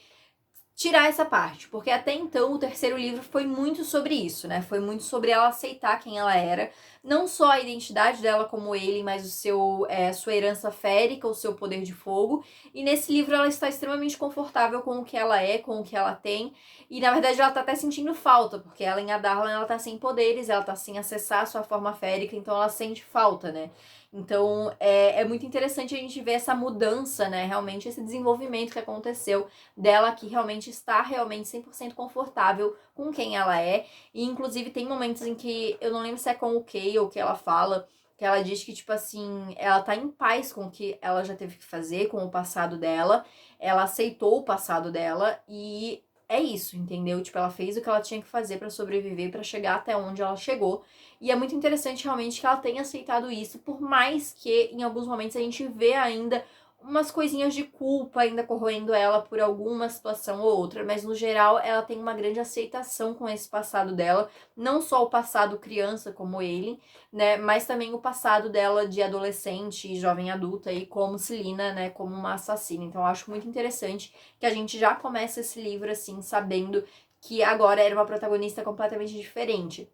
S1: tirar essa parte, porque até então o terceiro livro foi muito sobre isso, né? Foi muito sobre ela aceitar quem ela era, não só a identidade dela como ele, mas o seu, sua herança férica, o seu poder de fogo. E nesse livro ela está extremamente confortável com o que ela é, com o que ela tem, e na verdade ela tá até sentindo falta, porque ela em Adarlan ela tá sem poderes, ela tá sem acessar a sua forma férica, então ela sente falta, né? Então é muito interessante a gente ver essa mudança, né? Realmente esse desenvolvimento que aconteceu dela que realmente está realmente 100% confortável com quem ela é. E inclusive tem momentos em que, eu não lembro se é com o Kay ou que ela fala, que ela diz que, tipo assim, ela tá em paz com o que ela já teve que fazer, com o passado dela. Ela aceitou o passado dela e é isso, entendeu? Tipo, ela fez o que ela tinha que fazer pra sobreviver, pra chegar até onde ela chegou. E é muito interessante realmente que ela tenha aceitado isso, por mais que em alguns momentos a gente vê ainda umas coisinhas de culpa ainda corroendo ela por alguma situação ou outra, mas no geral ela tem uma grande aceitação com esse passado dela, não só o passado criança como ele, né, mas também o passado dela de adolescente e jovem adulta aí como Celaena, né, como uma assassina. Então eu acho muito interessante que a gente já comece esse livro assim, sabendo que agora era uma protagonista completamente diferente.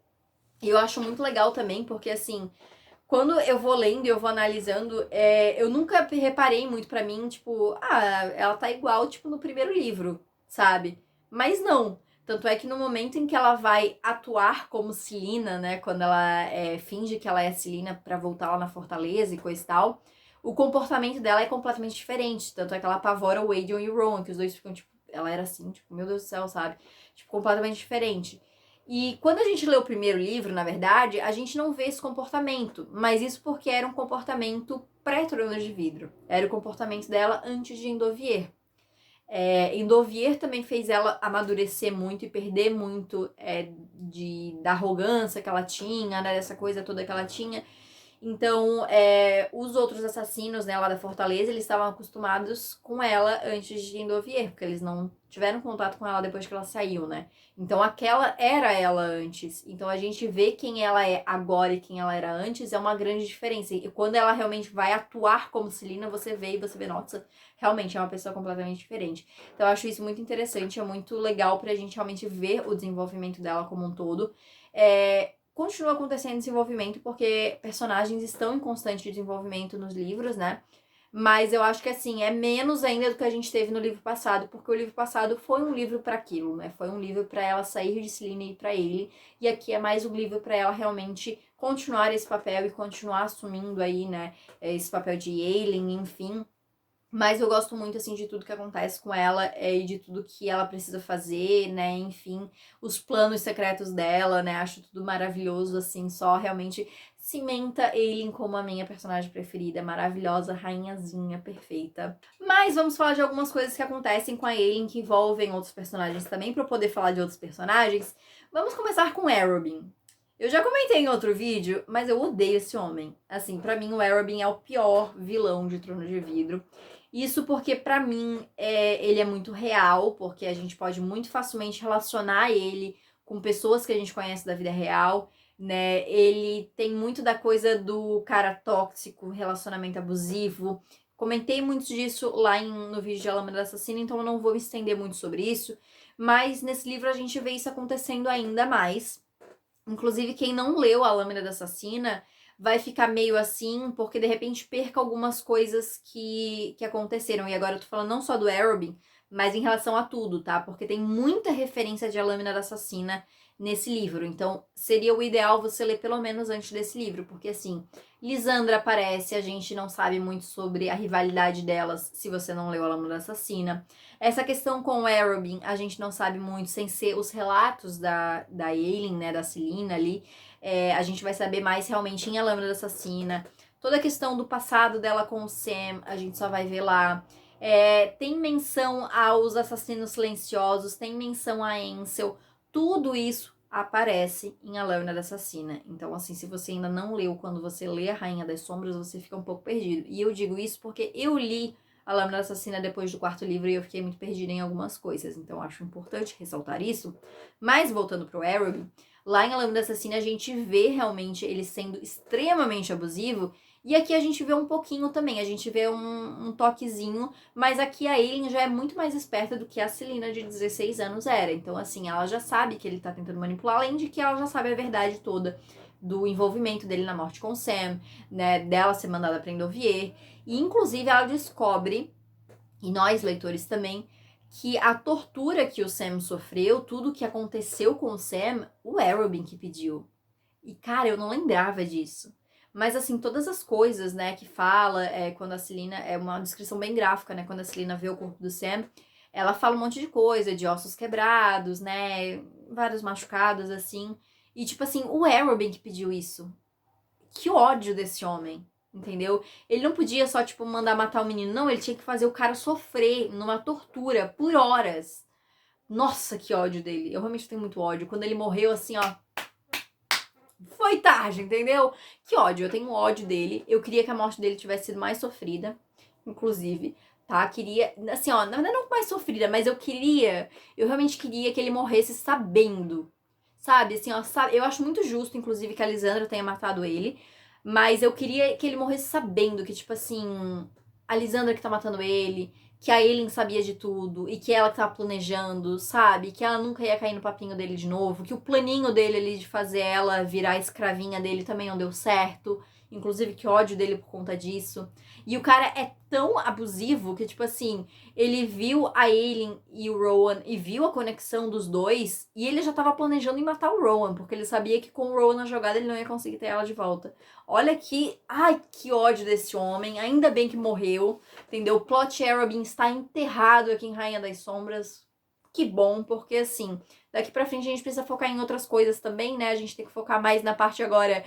S1: E eu acho muito legal também, porque assim, quando eu vou lendo e eu vou analisando, eu nunca reparei muito pra mim, tipo, ela tá igual, tipo, no primeiro livro, sabe? Mas não. Tanto é que no momento em que ela vai atuar como Celaena, né? Quando ela finge que ela é Celaena pra voltar lá na fortaleza e coisa e tal, o comportamento dela é completamente diferente. Tanto é que ela apavora o Aedion e o Rowan, que os dois ficam, tipo, ela era assim, tipo, meu Deus do céu, sabe? Tipo, completamente diferente. E quando a gente lê o primeiro livro, na verdade, a gente não vê esse comportamento, mas isso porque era um comportamento pré-Tronos de Vidro. Era o comportamento dela antes de Endovier. Endovier também fez ela amadurecer muito e perder muito da arrogância que ela tinha, né, dessa coisa toda que ela tinha. Então, os outros assassinos, né, lá da Fortaleza, eles estavam acostumados com ela antes de Endovier, porque eles não tiveram contato com ela depois que ela saiu, né? Então, aquela era ela antes. Então, a gente vê quem ela é agora e quem ela era antes é uma grande diferença. E quando ela realmente vai atuar como Celaena, você vê, nossa, realmente é uma pessoa completamente diferente. Então, eu acho isso muito interessante, é muito legal pra gente realmente ver o desenvolvimento dela como um todo. Continua acontecendo desenvolvimento porque personagens estão em constante desenvolvimento nos livros, né? Mas eu acho que assim, é menos ainda do que a gente teve no livro passado, porque o livro passado foi um livro para aquilo, né? Foi um livro para ela sair de Celaena e ir para ele, e aqui é mais um livro para ela realmente continuar esse papel e continuar assumindo aí, né, esse papel de Aelin, enfim. Mas eu gosto muito, assim, de tudo que acontece com ela e de tudo que ela precisa fazer, né? Enfim, os planos secretos dela, né? Acho tudo maravilhoso, assim, só realmente cimenta Aelin como a minha personagem preferida, maravilhosa, rainhazinha, perfeita. Mas vamos falar de algumas coisas que acontecem com a Aelin que envolvem outros personagens também, pra eu poder falar de outros personagens. Vamos começar com Arobin. Eu já comentei em outro vídeo, mas eu odeio esse homem. Assim, pra mim o Arobin é o pior vilão de Trono de Vidro. Isso porque, pra mim, ele é muito real, porque a gente pode muito facilmente relacionar ele com pessoas que a gente conhece da vida real, né? Ele tem muito da coisa do cara tóxico, relacionamento abusivo. Comentei muito disso lá no vídeo de A Lâmina da Assassina, então eu não vou me estender muito sobre isso. Mas nesse livro a gente vê isso acontecendo ainda mais. Inclusive, quem não leu A Lâmina da Assassina vai ficar meio assim, porque de repente perca algumas coisas que aconteceram. E agora eu tô falando não só do Arobin, mas em relação a tudo, tá? Porque tem muita referência de A Lâmina da Assassina nesse livro. Então, seria o ideal você ler pelo menos antes desse livro, porque assim, Lisandra aparece, a gente não sabe muito sobre a rivalidade delas se você não leu A Lâmina da Assassina. Essa questão com o Arobin, a gente não sabe muito, sem ser os relatos da Aelin, né, da Celaena ali. A gente vai saber mais realmente em A Lâmina da Assassina. Toda a questão do passado dela com o Sam, a gente só vai ver lá. Tem menção aos assassinos silenciosos, tem menção a Ansel, tudo isso aparece em A Lâmina da Assassina. Então, assim, se você ainda não leu, quando você lê A Rainha das Sombras, você fica um pouco perdido. E eu digo isso porque eu li A Lâmina da Assassina depois do 4º livro e eu fiquei muito perdida em algumas coisas. Então, eu acho importante ressaltar isso. Mas, voltando pro Arrowby, lá em A Lâmina da Assassina a gente vê realmente ele sendo extremamente abusivo. E aqui a gente vê um pouquinho também, a gente vê um toquezinho, mas aqui a Aileen já é muito mais esperta do que a Celina de 16 anos era. Então, assim, ela já sabe que ele tá tentando manipular, além de que ela já sabe a verdade toda do envolvimento dele na morte com o Sam, né, dela ser mandada pra Endovier. E, inclusive, ela descobre, e nós, leitores também, que a tortura que o Sam sofreu, tudo que aconteceu com o Sam, o Arrowby que pediu. E, cara, eu não lembrava disso. Mas, assim, todas as coisas, né, que fala, quando a Celina, é uma descrição bem gráfica, né, quando a Celina vê o corpo do Sam, ela fala um monte de coisa, de ossos quebrados, né, vários machucados, assim. E, tipo assim, o Arrowby que pediu isso. Que ódio desse homem, entendeu? Ele não podia só, tipo, mandar matar o menino, não, ele tinha que fazer o cara sofrer numa tortura por horas. Nossa, que ódio dele. Eu realmente tenho muito ódio. Quando ele morreu, assim, ó, foi tarde, entendeu? Que ódio, eu tenho ódio dele. Eu queria que a morte dele tivesse sido mais sofrida, inclusive, tá? Queria, assim, ó, na verdade não mais sofrida, mas eu realmente queria que ele morresse sabendo, sabe? Assim, ó, sabe? Eu acho muito justo, inclusive, que a Lisandra tenha matado ele, mas eu queria que ele morresse sabendo que, tipo assim, a Lisandra que tá matando ele, que a Aileen sabia de tudo e que ela que tava planejando, sabe? Que ela nunca ia cair no papinho dele de novo, que o planinho dele ali de fazer ela virar escravinha dele também não deu certo, inclusive que ódio dele por conta disso. E o cara é tão abusivo que, tipo assim, ele viu a Aileen e o Rowan e viu a conexão dos dois e ele já tava planejando em matar o Rowan, porque ele sabia que com o Rowan na jogada ele não ia conseguir ter ela de volta. Olha que, ai, que ódio desse homem, ainda bem que morreu. Entendeu? O plot Arrowby está enterrado aqui em Rainha das Sombras. Que bom, porque assim, daqui pra frente a gente precisa focar em outras coisas também, né? A gente tem que focar mais na parte agora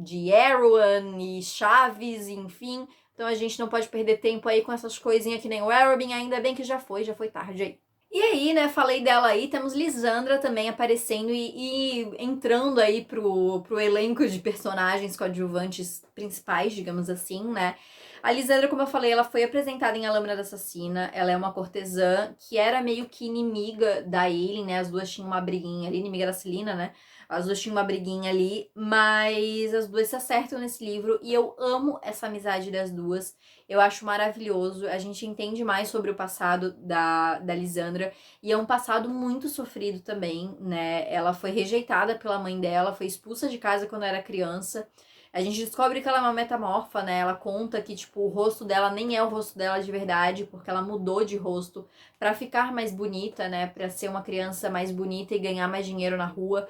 S1: de Erwan e Chaves, enfim. Então a gente não pode perder tempo aí com essas coisinhas que nem o Arrowby, ainda bem que já foi tarde aí. E aí, né, falei dela aí, temos Lisandra também aparecendo e entrando aí pro elenco de personagens coadjuvantes principais, digamos assim, né? A Lisandra, como eu falei, ela foi apresentada em A Lâmina da Assassina, ela é uma cortesã que era meio que inimiga da Aileen, né? As duas tinham uma briguinha ali, inimiga da Celina, né? As duas tinham uma briguinha ali, mas as duas se acertam nesse livro e eu amo essa amizade das duas. Eu acho maravilhoso. A gente entende mais sobre o passado da Lisandra. E é um passado muito sofrido também, né? Ela foi rejeitada pela mãe dela, foi expulsa de casa quando era criança. A gente descobre que ela é uma metamorfa, né? Ela conta que, tipo, o rosto dela nem é o rosto dela de verdade, porque ela mudou de rosto pra ficar mais bonita, né? Pra ser uma criança mais bonita e ganhar mais dinheiro na rua.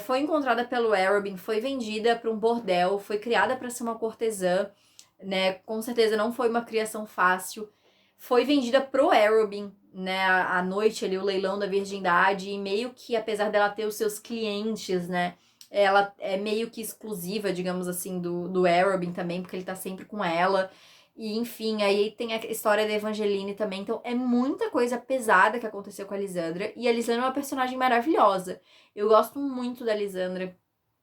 S1: Foi encontrada pelo Arrowby, foi vendida pra um bordel, foi criada pra ser uma cortesã, né? Com certeza não foi uma criação fácil. Foi vendida pro Arrowby, né? À noite ali, o leilão da virgindade, e meio que, apesar dela ter os seus clientes, né? Ela é meio que exclusiva, digamos assim, do Arrowby também, porque ele tá sempre com ela. E, enfim, aí tem a história da Evangeline também. Então, é muita coisa pesada que aconteceu com a Lisandra. E a Lisandra é uma personagem maravilhosa. Eu gosto muito da Lisandra.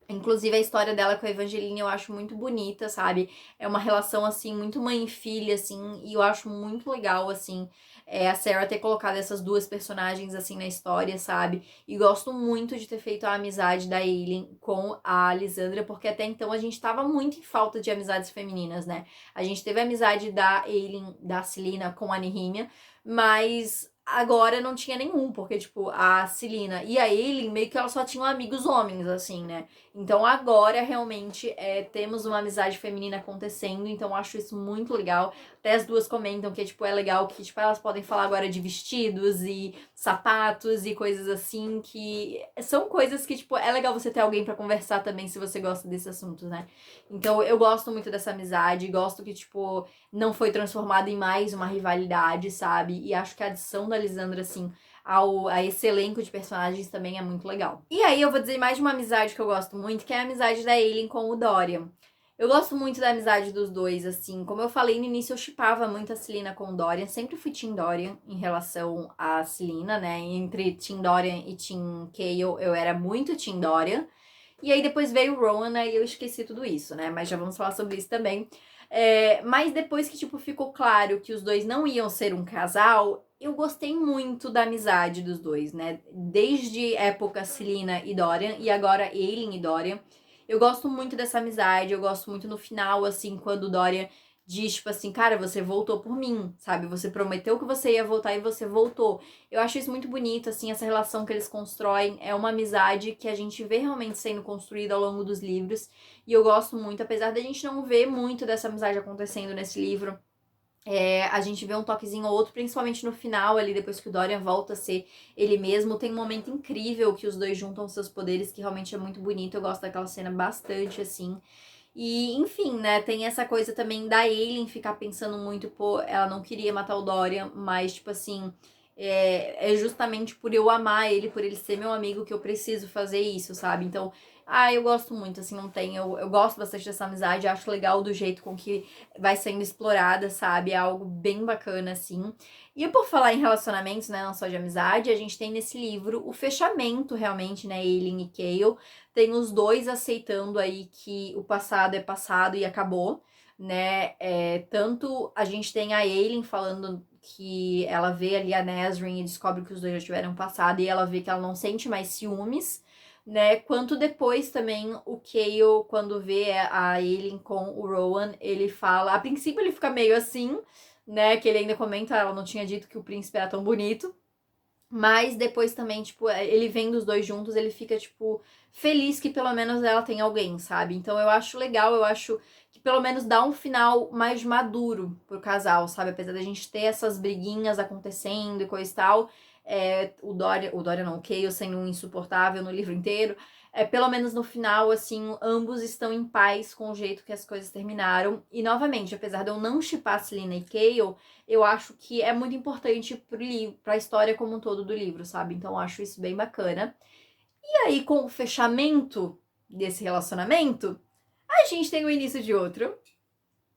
S1: Inclusive, a história dela com a Evangeline eu acho muito bonita, sabe? É uma relação, assim, muito mãe e filha, assim, e eu acho muito legal, assim, a Sarah ter colocado essas duas personagens, assim, na história, sabe? E gosto muito de ter feito a amizade da Aileen com a Lisandra, porque até então a gente tava muito em falta de amizades femininas, né? A gente teve a amizade da Aileen, da Celina com a Nehemia, mas agora não tinha nenhum, porque, tipo, a Celina e a Aileen meio que elas só tinham amigos homens, assim, né? Então agora realmente temos uma amizade feminina acontecendo, então eu acho isso muito legal. Até as duas comentam que tipo, é legal que tipo, elas podem falar agora de vestidos e sapatos e coisas assim, que são coisas que tipo, é legal você ter alguém pra conversar também se você gosta desse assunto, né? Então eu gosto muito dessa amizade, gosto que tipo, não foi transformada em mais uma rivalidade, sabe? E acho que a adição da Lisandra, assim, a esse elenco de personagens também é muito legal. E aí eu vou dizer mais de uma amizade que eu gosto muito, que é a amizade da Aileen com o Dorian. Eu gosto muito da amizade dos dois, assim. Como eu falei no início, eu shippava muito a Celina com o Dorian. Sempre fui Team Dorian em relação à Celina, né? Entre Team Dorian e Team Kayle, eu era muito Team Dorian. E aí depois veio o Rowan, né? E eu esqueci tudo isso, né? Mas já vamos falar sobre isso também. Mas depois que, tipo, ficou claro que os dois não iam ser um casal, eu gostei muito da amizade dos dois, né? Desde época Celina e Dorian, e agora Aelin e Dorian. Eu gosto muito dessa amizade, eu gosto muito no final, assim, quando o Dorian diz, tipo assim, cara, você voltou por mim, sabe? Você prometeu que você ia voltar e você voltou. Eu acho isso muito bonito, assim, essa relação que eles constroem. É uma amizade que a gente vê realmente sendo construída ao longo dos livros. E eu gosto muito, apesar da gente não ver muito dessa amizade acontecendo nesse livro. A gente vê um toquezinho ou outro, principalmente no final, ali, depois que o Dorian volta a ser ele mesmo. Tem um momento incrível que os dois juntam seus poderes, que realmente é muito bonito. Eu gosto daquela cena bastante, assim. E, enfim, né, tem essa coisa também da Aelin ficar pensando muito, pô, ela não queria matar o Dorian, mas, tipo assim, é justamente por eu amar ele, por ele ser meu amigo, que eu preciso fazer isso, sabe? Então, eu gosto muito, assim, não tem. Eu gosto bastante dessa amizade, acho legal do jeito com que vai sendo explorada, sabe? É algo bem bacana, assim. E por falar em relacionamentos, né, não só de amizade, a gente tem nesse livro o fechamento, realmente, né, Aelin e Kayle. Tem os dois aceitando aí que o passado é passado e acabou, né? Tanto a gente tem a Aelin falando que ela vê ali a Nesryn e descobre que os dois já tiveram passado e ela vê que ela não sente mais ciúmes, né? Quanto depois também o Kayle, quando vê a Aelin com o Rowan, ele fala... A princípio ele fica meio assim, né? Que ele ainda comenta, ela não tinha dito que o príncipe era tão bonito. Mas depois também, tipo, ele vendo os dois juntos, ele fica, tipo, feliz que pelo menos ela tem alguém, sabe? Então eu acho legal, eu acho que pelo menos dá um final mais maduro pro casal, sabe? Apesar da gente ter essas briguinhas acontecendo e coisa e tal, o Dorian não, o Kayle sendo um insuportável no livro inteiro, pelo menos no final, assim, ambos estão em paz com o jeito que as coisas terminaram. E novamente, apesar de eu não shippar Celina e Kayle, eu acho que é muito importante pra história como um todo do livro, sabe? Então eu acho isso bem bacana. E aí, com o fechamento desse relacionamento, a gente tem o início de outro,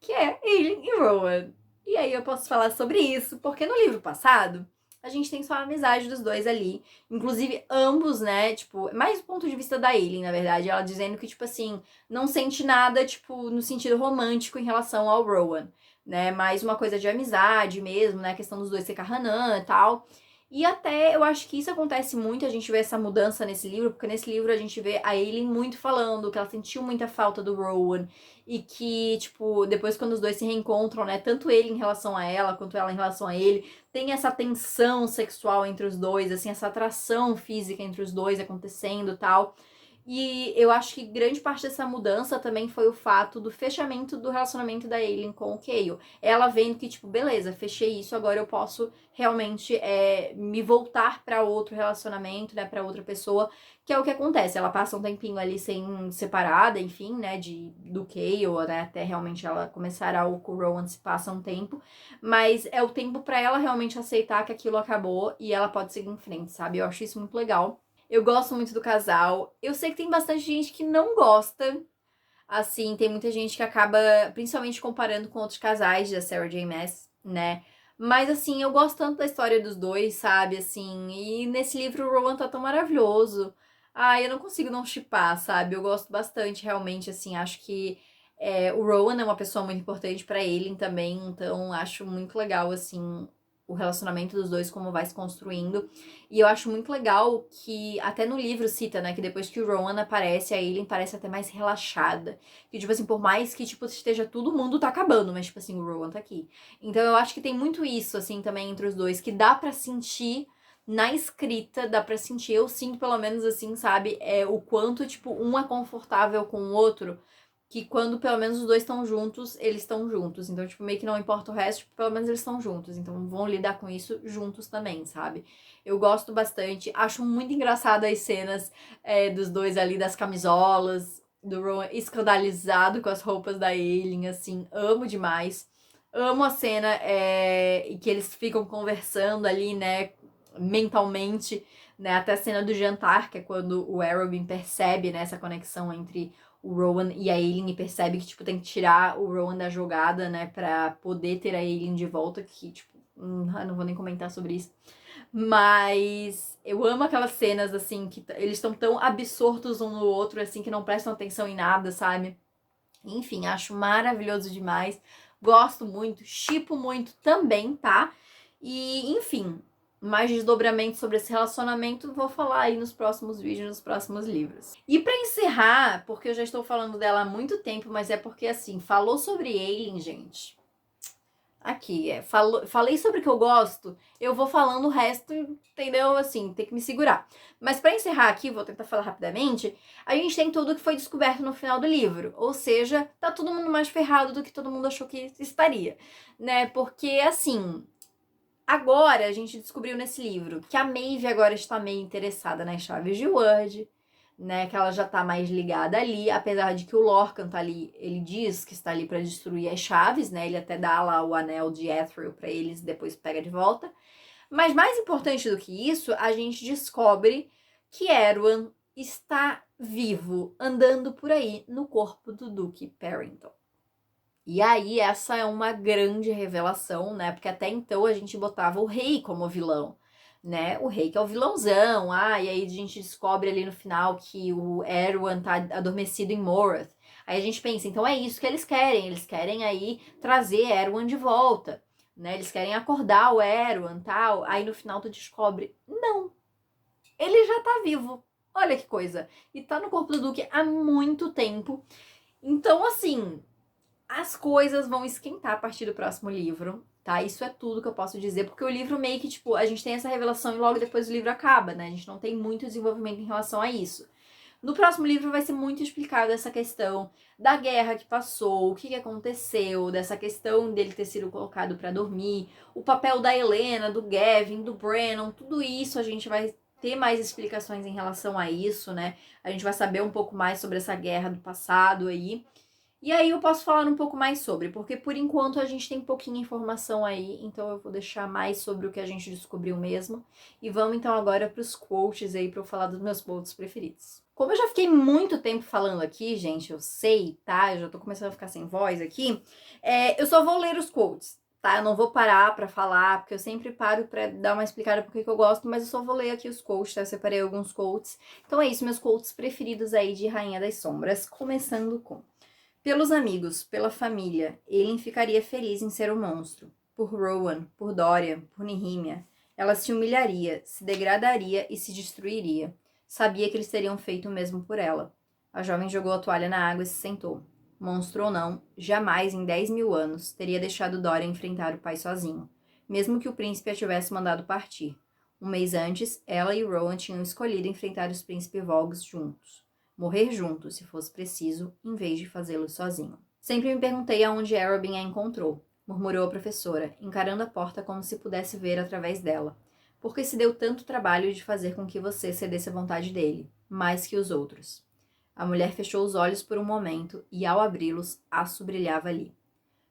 S1: que é Aelin e Rowan. E aí eu posso falar sobre isso, porque no livro passado, a gente tem só a amizade dos dois ali. Inclusive, ambos, né, tipo, mais do ponto de vista da Aelin, na verdade, ela dizendo que, tipo assim, não sente nada, tipo, no sentido romântico em relação ao Rowan, né, mais uma coisa de amizade mesmo, né, a questão dos dois ser Kahanan e tal. E até eu acho que isso acontece muito, a gente vê essa mudança nesse livro, porque nesse livro a gente vê a Aelin muito falando que ela sentiu muita falta do Rowan, e que, tipo, depois quando os dois se reencontram, né, tanto ele em relação a ela, quanto ela em relação a ele, tem essa tensão sexual entre os dois, assim, essa atração física entre os dois acontecendo e tal. E eu acho que grande parte dessa mudança também foi o fato do fechamento do relacionamento da Aelin com o Kayle. Ela vendo que, tipo, beleza, fechei isso, agora eu posso realmente me voltar pra outro relacionamento, né, pra outra pessoa, que é o que acontece. Ela passa um tempinho ali sem separada, enfim, né, do Kayle, né, até realmente ela começar algo com o Rowan se passa um tempo, mas é o tempo pra ela realmente aceitar que aquilo acabou e ela pode seguir em frente, sabe? Eu acho isso muito legal. Eu gosto muito do casal. Eu sei que tem bastante gente que não gosta. Assim, tem muita gente que acaba, principalmente comparando com outros casais da Sarah J. Maas, né? Mas assim, eu gosto tanto da história dos dois, sabe? Assim, e nesse livro o Rowan tá tão maravilhoso. Eu não consigo não shippar, sabe? Eu gosto bastante, realmente, assim, acho que o Rowan é uma pessoa muito importante pra ele também, então acho muito legal, assim, o relacionamento dos dois, como vai se construindo. E eu acho muito legal que, até no livro cita, né, que depois que o Rowan aparece, a Aelin parece até mais relaxada. Que, tipo assim, por mais que, tipo, esteja todo mundo tá acabando, mas, tipo assim, o Rowan tá aqui. Então eu acho que tem muito isso, assim, também entre os dois, que dá pra sentir na escrita, dá pra sentir, eu sinto pelo menos assim, sabe, o quanto, tipo, um é confortável com o outro, que quando pelo menos os dois estão juntos, eles estão juntos. Então, tipo, meio que não importa o resto, tipo, pelo menos eles estão juntos. Então, vão lidar com isso juntos também, sabe? Eu gosto bastante. Acho muito engraçado as cenas dos dois ali, das camisolas, do Rowan escandalizado com as roupas da Aelin, assim. Amo demais. Amo a cena em que eles ficam conversando ali, né, mentalmente, né? Até a cena do jantar, que é quando o Arobin percebe, né, essa conexão entre o Rowan e a Aelin e percebe que, tipo, tem que tirar o Rowan da jogada, né, pra poder ter a Aelin de volta, que, tipo, eu não vou nem comentar sobre isso. Mas eu amo aquelas cenas, assim, que eles estão tão absortos um no outro, assim, que não prestam atenção em nada, sabe? Enfim, acho maravilhoso demais. Gosto muito, shippo muito também, tá? E, enfim, mais desdobramento sobre esse relacionamento vou falar aí nos próximos vídeos, nos próximos livros. E pra encerrar, porque eu já estou falando dela há muito tempo, mas é porque, assim, falou sobre Aelin, gente. Aqui, falei sobre o que eu gosto, eu vou falando o resto, entendeu? Assim, tem que me segurar. Mas pra encerrar aqui, vou tentar falar rapidamente, a gente tem tudo que foi descoberto no final do livro. Ou seja, tá todo mundo mais ferrado do que todo mundo achou que estaria, né? Porque, assim, agora a gente descobriu nesse livro que a Maeve agora está meio interessada nas chaves de Word, né, que ela já tá mais ligada ali, apesar de que o Lorcan tá ali, ele diz que está ali para destruir as chaves, né, ele até dá lá o anel de Ethereal para eles e depois pega de volta. Mas mais importante do que isso, a gente descobre que Erwan está vivo, andando por aí no corpo do Duque Perrington. E aí essa é uma grande revelação, né, porque até então a gente botava o rei como vilão, né? O rei que é o vilãozão. E aí a gente descobre ali no final que o Erwan tá adormecido em Morath. Aí a gente pensa, então é isso que eles querem aí trazer Erwan de volta, né? Eles querem acordar o Erwan, tal. Aí no final tu descobre, não, ele já tá vivo. Olha que coisa. E tá no corpo do Duque há muito tempo. Então, assim, as coisas vão esquentar a partir do próximo livro, tá? Isso é tudo que eu posso dizer, porque o livro meio que, tipo, a gente tem essa revelação e logo depois o livro acaba, né? A gente não tem muito desenvolvimento em relação a isso. No próximo livro vai ser muito explicado essa questão da guerra que passou, o que aconteceu, dessa questão dele ter sido colocado pra dormir, o papel da Helena, do Gavin, do Brennan, tudo isso a gente vai ter mais explicações em relação a isso, né? A gente vai saber um pouco mais sobre essa guerra do passado aí. E aí eu posso falar um pouco mais sobre, porque por enquanto a gente tem pouquinha informação aí, então eu vou deixar mais sobre o que a gente descobriu mesmo. E vamos então agora para os quotes aí para eu falar dos meus quotes preferidos. Como eu já fiquei muito tempo falando aqui, gente, eu sei, tá? Eu já tô começando a ficar sem voz aqui. Eu só vou ler os quotes, tá? Eu não vou parar pra falar, porque eu sempre paro pra dar uma explicada por que eu gosto, mas eu só vou ler aqui os quotes, tá? Eu separei alguns quotes. Então é isso, meus quotes preferidos aí de Rainha das Sombras, começando com: pelos amigos, pela família, Elin ficaria feliz em ser um monstro. Por Rowan, por Dorian, por Nihimia. Ela se humilharia, se degradaria e se destruiria. Sabia que eles teriam feito o mesmo por ela. A jovem jogou a toalha na água e se sentou. Monstro ou não, jamais em 10.000 anos teria deixado Dorian enfrentar o pai sozinho, mesmo que o príncipe a tivesse mandado partir. Um mês antes, ela e Rowan tinham escolhido enfrentar os príncipes Volgs juntos. Morrer juntos, se fosse preciso, em vez de fazê-lo sozinho. Sempre me perguntei aonde Arobin a encontrou, murmurou a professora, encarando a porta como se pudesse ver através dela. Porque se deu tanto trabalho de fazer com que você cedesse à vontade dele, mais que os outros. A mulher fechou os olhos por um momento e, ao abri-los, aço brilhava ali.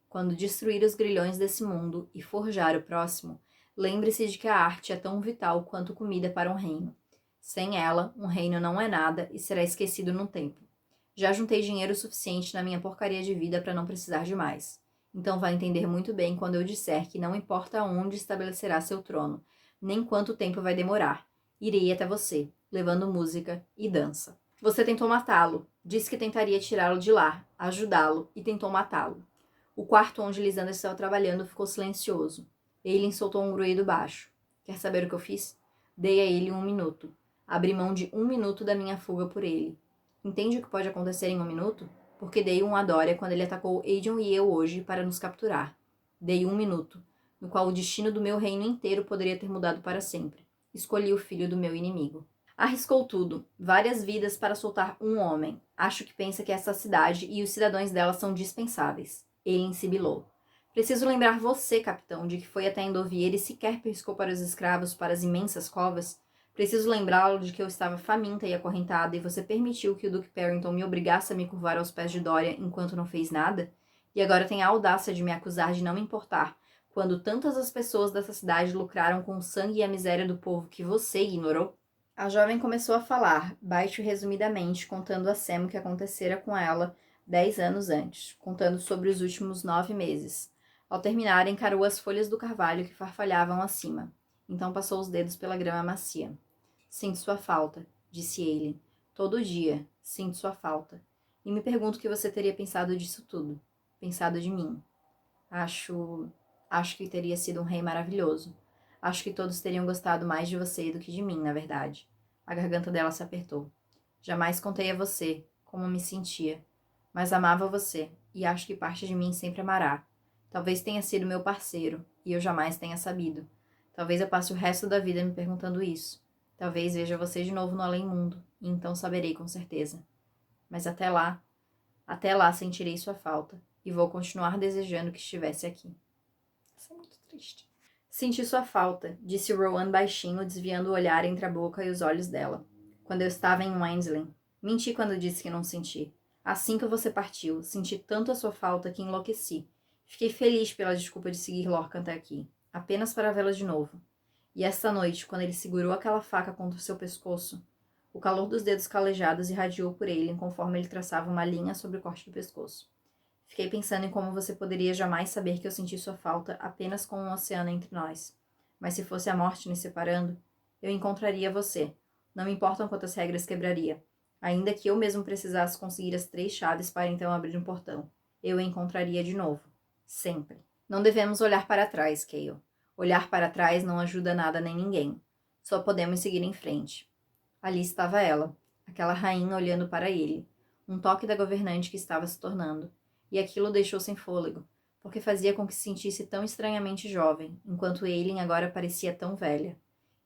S1: Quando destruir os grilhões desse mundo e forjar o próximo, lembre-se de que a arte é tão vital quanto comida para um reino. Sem ela, um reino não é nada e será esquecido no tempo. Já juntei dinheiro suficiente na minha porcaria de vida para não precisar de mais. Então vai entender muito bem quando eu disser que não importa onde estabelecerá seu trono, nem quanto tempo vai demorar. Irei até você, levando música e dança. Você tentou matá-lo, disse que tentaria tirá-lo de lá, ajudá-lo, e tentou matá-lo. O quarto onde Lisandra estava trabalhando ficou silencioso. Ele soltou um gruído baixo. Quer saber o que eu fiz? Dei a ele 1 minuto. Abri mão de 1 minuto da minha fuga por ele. Entende o que pode acontecer em 1 minuto? Porque dei um a Dória quando ele atacou Aegon e eu hoje para nos capturar. Dei 1 minuto, no qual o destino do meu reino inteiro poderia ter mudado para sempre. Escolhi o filho do meu inimigo. Arriscou tudo, várias vidas para soltar um homem. Acho que pensa que essa cidade e os cidadãos dela são dispensáveis. Ele sibilou. Preciso lembrar você, capitão, de que foi até Endovier e sequer piscou para os escravos para as imensas covas. Preciso lembrá-lo de que eu estava faminta e acorrentada e você permitiu que o Duque Perrington me obrigasse a me curvar aos pés de Dória enquanto não fez nada? E agora tem a audácia de me acusar de não me importar, quando tantas as pessoas dessa cidade lucraram com o sangue e a miséria do povo que você ignorou? A jovem começou a falar, baixo e resumidamente, contando a Sam o que acontecera com ela 10 anos antes, contando sobre os últimos 9 meses. Ao terminar, encarou as folhas do carvalho que farfalhavam acima. Então passou os dedos pela grama macia. Sinto sua falta, disse ele. Todo dia, sinto sua falta. E me pergunto o que você teria pensado disso tudo. Pensado de mim. Acho que teria sido um rei maravilhoso. Acho que todos teriam gostado mais de você do que de mim, na verdade. A garganta dela se apertou. Jamais contei a você como me sentia, mas amava você, e acho que parte de mim sempre amará. Talvez tenha sido meu parceiro, e eu jamais tenha sabido. Talvez eu passe o resto da vida me perguntando isso. Talvez veja você de novo no além-mundo, e então saberei com certeza. Mas até lá sentirei sua falta, e vou continuar desejando que estivesse aqui. Isso é muito triste. Senti sua falta, disse Rowan baixinho, desviando o olhar entre a boca e os olhos dela. Quando eu estava em Wensleigh. Menti quando disse que não senti. Assim que você partiu, senti tanto a sua falta que enlouqueci. Fiquei feliz pela desculpa de seguir Lorcan até aqui, apenas para vê-la de novo. E esta noite, quando ele segurou aquela faca contra o seu pescoço, o calor dos dedos calejados irradiou por ele conforme ele traçava uma linha sobre o corte do pescoço. Fiquei pensando em como você poderia jamais saber que eu senti sua falta apenas com um oceano entre nós. Mas se fosse a morte nos separando, eu encontraria você. Não me importam quantas regras quebraria. Ainda que eu mesmo precisasse conseguir as 3 chaves para então abrir um portão, eu a encontraria de novo. Sempre. Não devemos olhar para trás, Cale. Olhar para trás não ajuda nada nem ninguém. Só podemos seguir em frente. Ali estava ela, aquela rainha olhando para ele. Um toque da governante que estava se tornando. E aquilo o deixou sem fôlego, porque fazia com que se sentisse tão estranhamente jovem, enquanto Eileen agora parecia tão velha.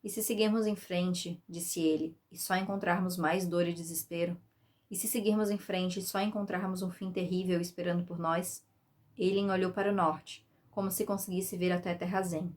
S1: E se seguirmos em frente, disse ele, e só encontrarmos mais dor e desespero? E se seguirmos em frente e só encontrarmos um fim terrível esperando por nós? Eileen olhou para o norte, como se conseguisse ver até Terrazen.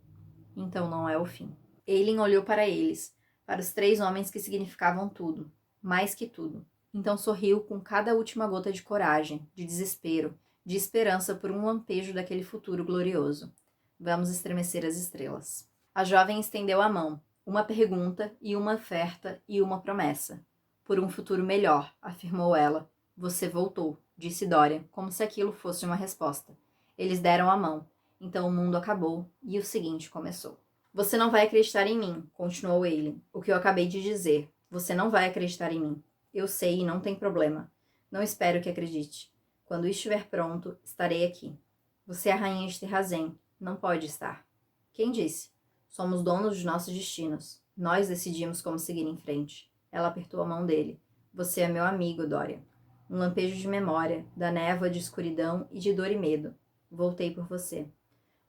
S1: Então não é o fim. Eileen olhou para eles, para os 3 homens que significavam tudo, mais que tudo. Então sorriu com cada última gota de coragem, de desespero, de esperança por um lampejo daquele futuro glorioso. Vamos estremecer as estrelas. A jovem estendeu a mão, uma pergunta e uma oferta e uma promessa. Por um futuro melhor, afirmou ela. Você voltou, disse Dorian, como se aquilo fosse uma resposta. Eles deram a mão. Então o mundo acabou e o seguinte começou. Você não vai acreditar em mim, continuou ele. O que eu acabei de dizer. Você não vai acreditar em mim. Eu sei e não tem problema. Não espero que acredite. Quando estiver pronto, estarei aqui. Você é a rainha de Terrazen. Não pode estar. Quem disse? Somos donos de nossos destinos. Nós decidimos como seguir em frente. Ela apertou a mão dele. Você é meu amigo, Dorian. Um lampejo de memória, da névoa de escuridão e de dor e medo. Voltei por você.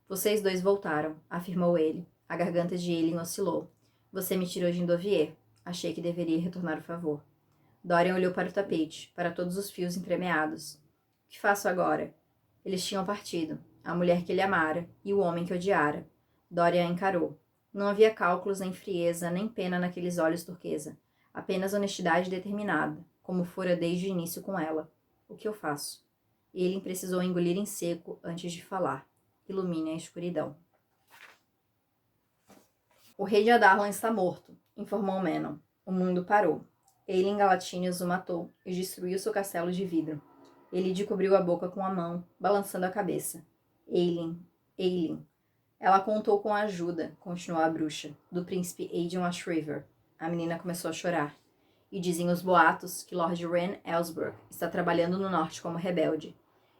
S1: Vocês 2 voltaram, afirmou ele. A garganta de Eileen oscilou. Você me tirou de Endovier. Achei que deveria retornar o favor. Dorian olhou para o tapete, para todos os fios entremeados. O que faço agora? Eles tinham partido. A mulher que ele amara e o homem que odiara. Dorian a encarou. Não havia cálculos, nem frieza, nem pena naqueles olhos turquesa. Apenas honestidade determinada, como fora desde o início com ela. O que eu faço? Eileen precisou engolir em seco antes de falar. Ilumine a escuridão. O rei de Adarlan está morto, informou Manon. O mundo parou. Eileen Galatinius o matou e destruiu seu castelo de vidro. Elide cobriu a boca com a mão, balançando a cabeça. Eileen. Ela contou com a ajuda, continuou a bruxa, do príncipe Aedion Ashriver. A menina começou a chorar. E dizem os boatos que Lord Ren Ellsberg está trabalhando no norte como rebelde.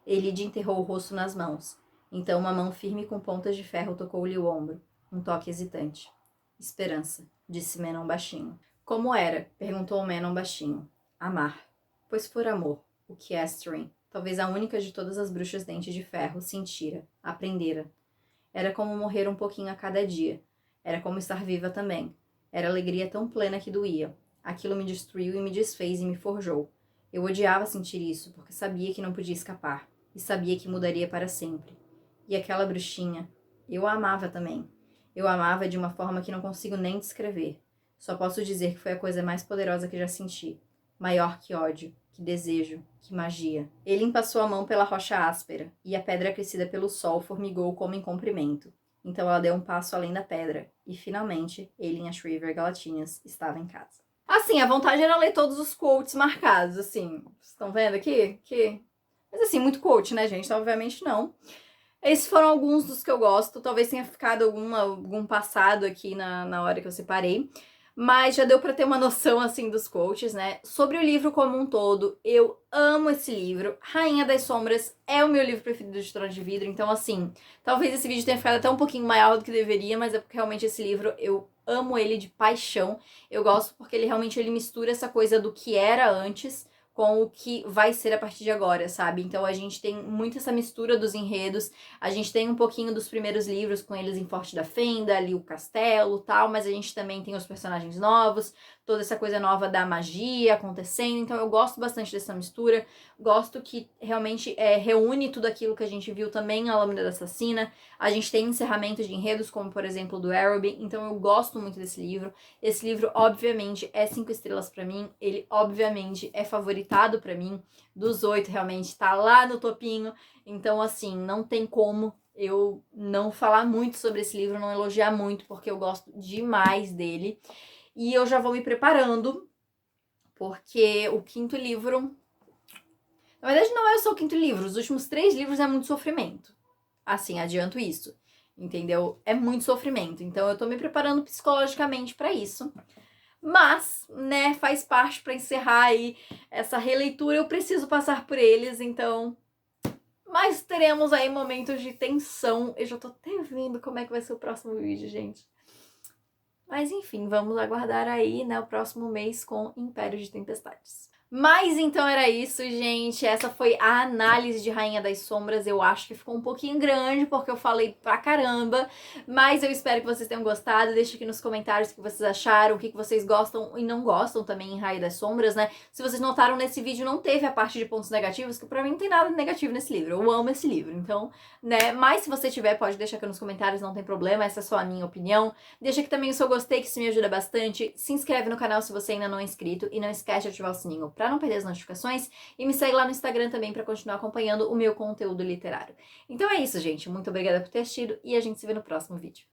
S1: Elide enterrou o rosto nas mãos. Então uma mão firme com pontas de ferro tocou-lhe o ombro. Um toque hesitante. Esperança, disse Manon baixinho. Como era? Perguntou Manon baixinho. Amar. Pois for amor, o que Estrin, talvez a única de todas as bruxas dentes de ferro, sentira, aprendera. Era como morrer um pouquinho a cada dia. Era como estar viva também. Era alegria tão plena que doía. Aquilo me destruiu e me desfez e me forjou. Eu odiava sentir isso, porque sabia que não podia escapar. E sabia que mudaria para sempre. E aquela bruxinha, eu a amava também. Eu a amava de uma forma que não consigo nem descrever. Só posso dizer que foi a coisa mais poderosa que já senti. Maior que ódio, que desejo, que magia. Ele passou a mão pela rocha áspera, e a pedra crescida pelo sol formigou como em comprimento. Então ela deu um passo além da pedra e finalmente Aelin Shriver Galatinius estava em casa. Assim, a vontade era ler todos os quotes marcados, assim. Vocês estão vendo aqui? Mas assim, muito quote, né, gente? Então, obviamente não. Esses foram alguns dos que eu gosto. Talvez tenha ficado algum passado aqui na hora que eu separei. Mas já deu pra ter uma noção, assim, dos quotes, né? Sobre o livro como um todo, eu amo esse livro. Rainha das Sombras é o meu livro preferido de Trono de Vidro. Então, assim, talvez esse vídeo tenha ficado até um pouquinho maior do que deveria, mas é porque realmente esse livro eu amo ele de paixão. Eu gosto porque ele mistura essa coisa do que era antes com o que vai ser a partir de agora, sabe? Então a gente tem muito essa mistura dos enredos, a gente tem um pouquinho dos primeiros livros com eles em Forte da Fenda, ali o castelo, tal, mas a gente também tem os personagens novos, toda essa coisa nova da magia acontecendo, então eu gosto bastante dessa mistura, gosto que realmente reúne tudo aquilo que a gente viu também na Lâmina da Assassina, a gente tem encerramentos de enredos, como por exemplo do Araby, então eu gosto muito desse livro. Esse livro, obviamente, é 5 estrelas pra mim, ele obviamente é favoritado pra mim, dos 8 realmente tá lá no topinho, então assim, não tem como eu não falar muito sobre esse livro, não elogiar muito, porque eu gosto demais dele. E eu já vou me preparando, porque o quinto livro... Na verdade, não é só o quinto livro, os últimos 3 livros é muito sofrimento. Assim, adianto isso, entendeu? É muito sofrimento, então eu tô me preparando psicologicamente pra isso. Mas, né, faz parte pra encerrar aí essa releitura, eu preciso passar por eles, então... Mas teremos aí momentos de tensão. Eu já tô até vendo como é que vai ser o próximo vídeo, gente. Mas enfim, vamos aguardar aí, né, o próximo mês com Império de Tempestades. Mas então era isso, gente. Essa foi a análise de Rainha das Sombras. Eu acho que ficou um pouquinho grande, porque eu falei pra caramba. Mas eu espero que vocês tenham gostado. Deixa aqui nos comentários o que vocês acharam, o que vocês gostam e não gostam também em Rainha das Sombras, né? Se vocês notaram, nesse vídeo não teve a parte de pontos negativos, que pra mim não tem nada de negativo nesse livro. Eu amo esse livro, então, né? Mas se você tiver, pode deixar aqui nos comentários, não tem problema. Essa é só a minha opinião. Deixa aqui também o seu gostei, que isso me ajuda bastante. Se inscreve no canal se você ainda não é inscrito. E não esquece de ativar o sininho pra não perder as notificações, e me segue lá no Instagram também para continuar acompanhando o meu conteúdo literário. Então é isso, gente. Muito obrigada por ter assistido e a gente se vê no próximo vídeo.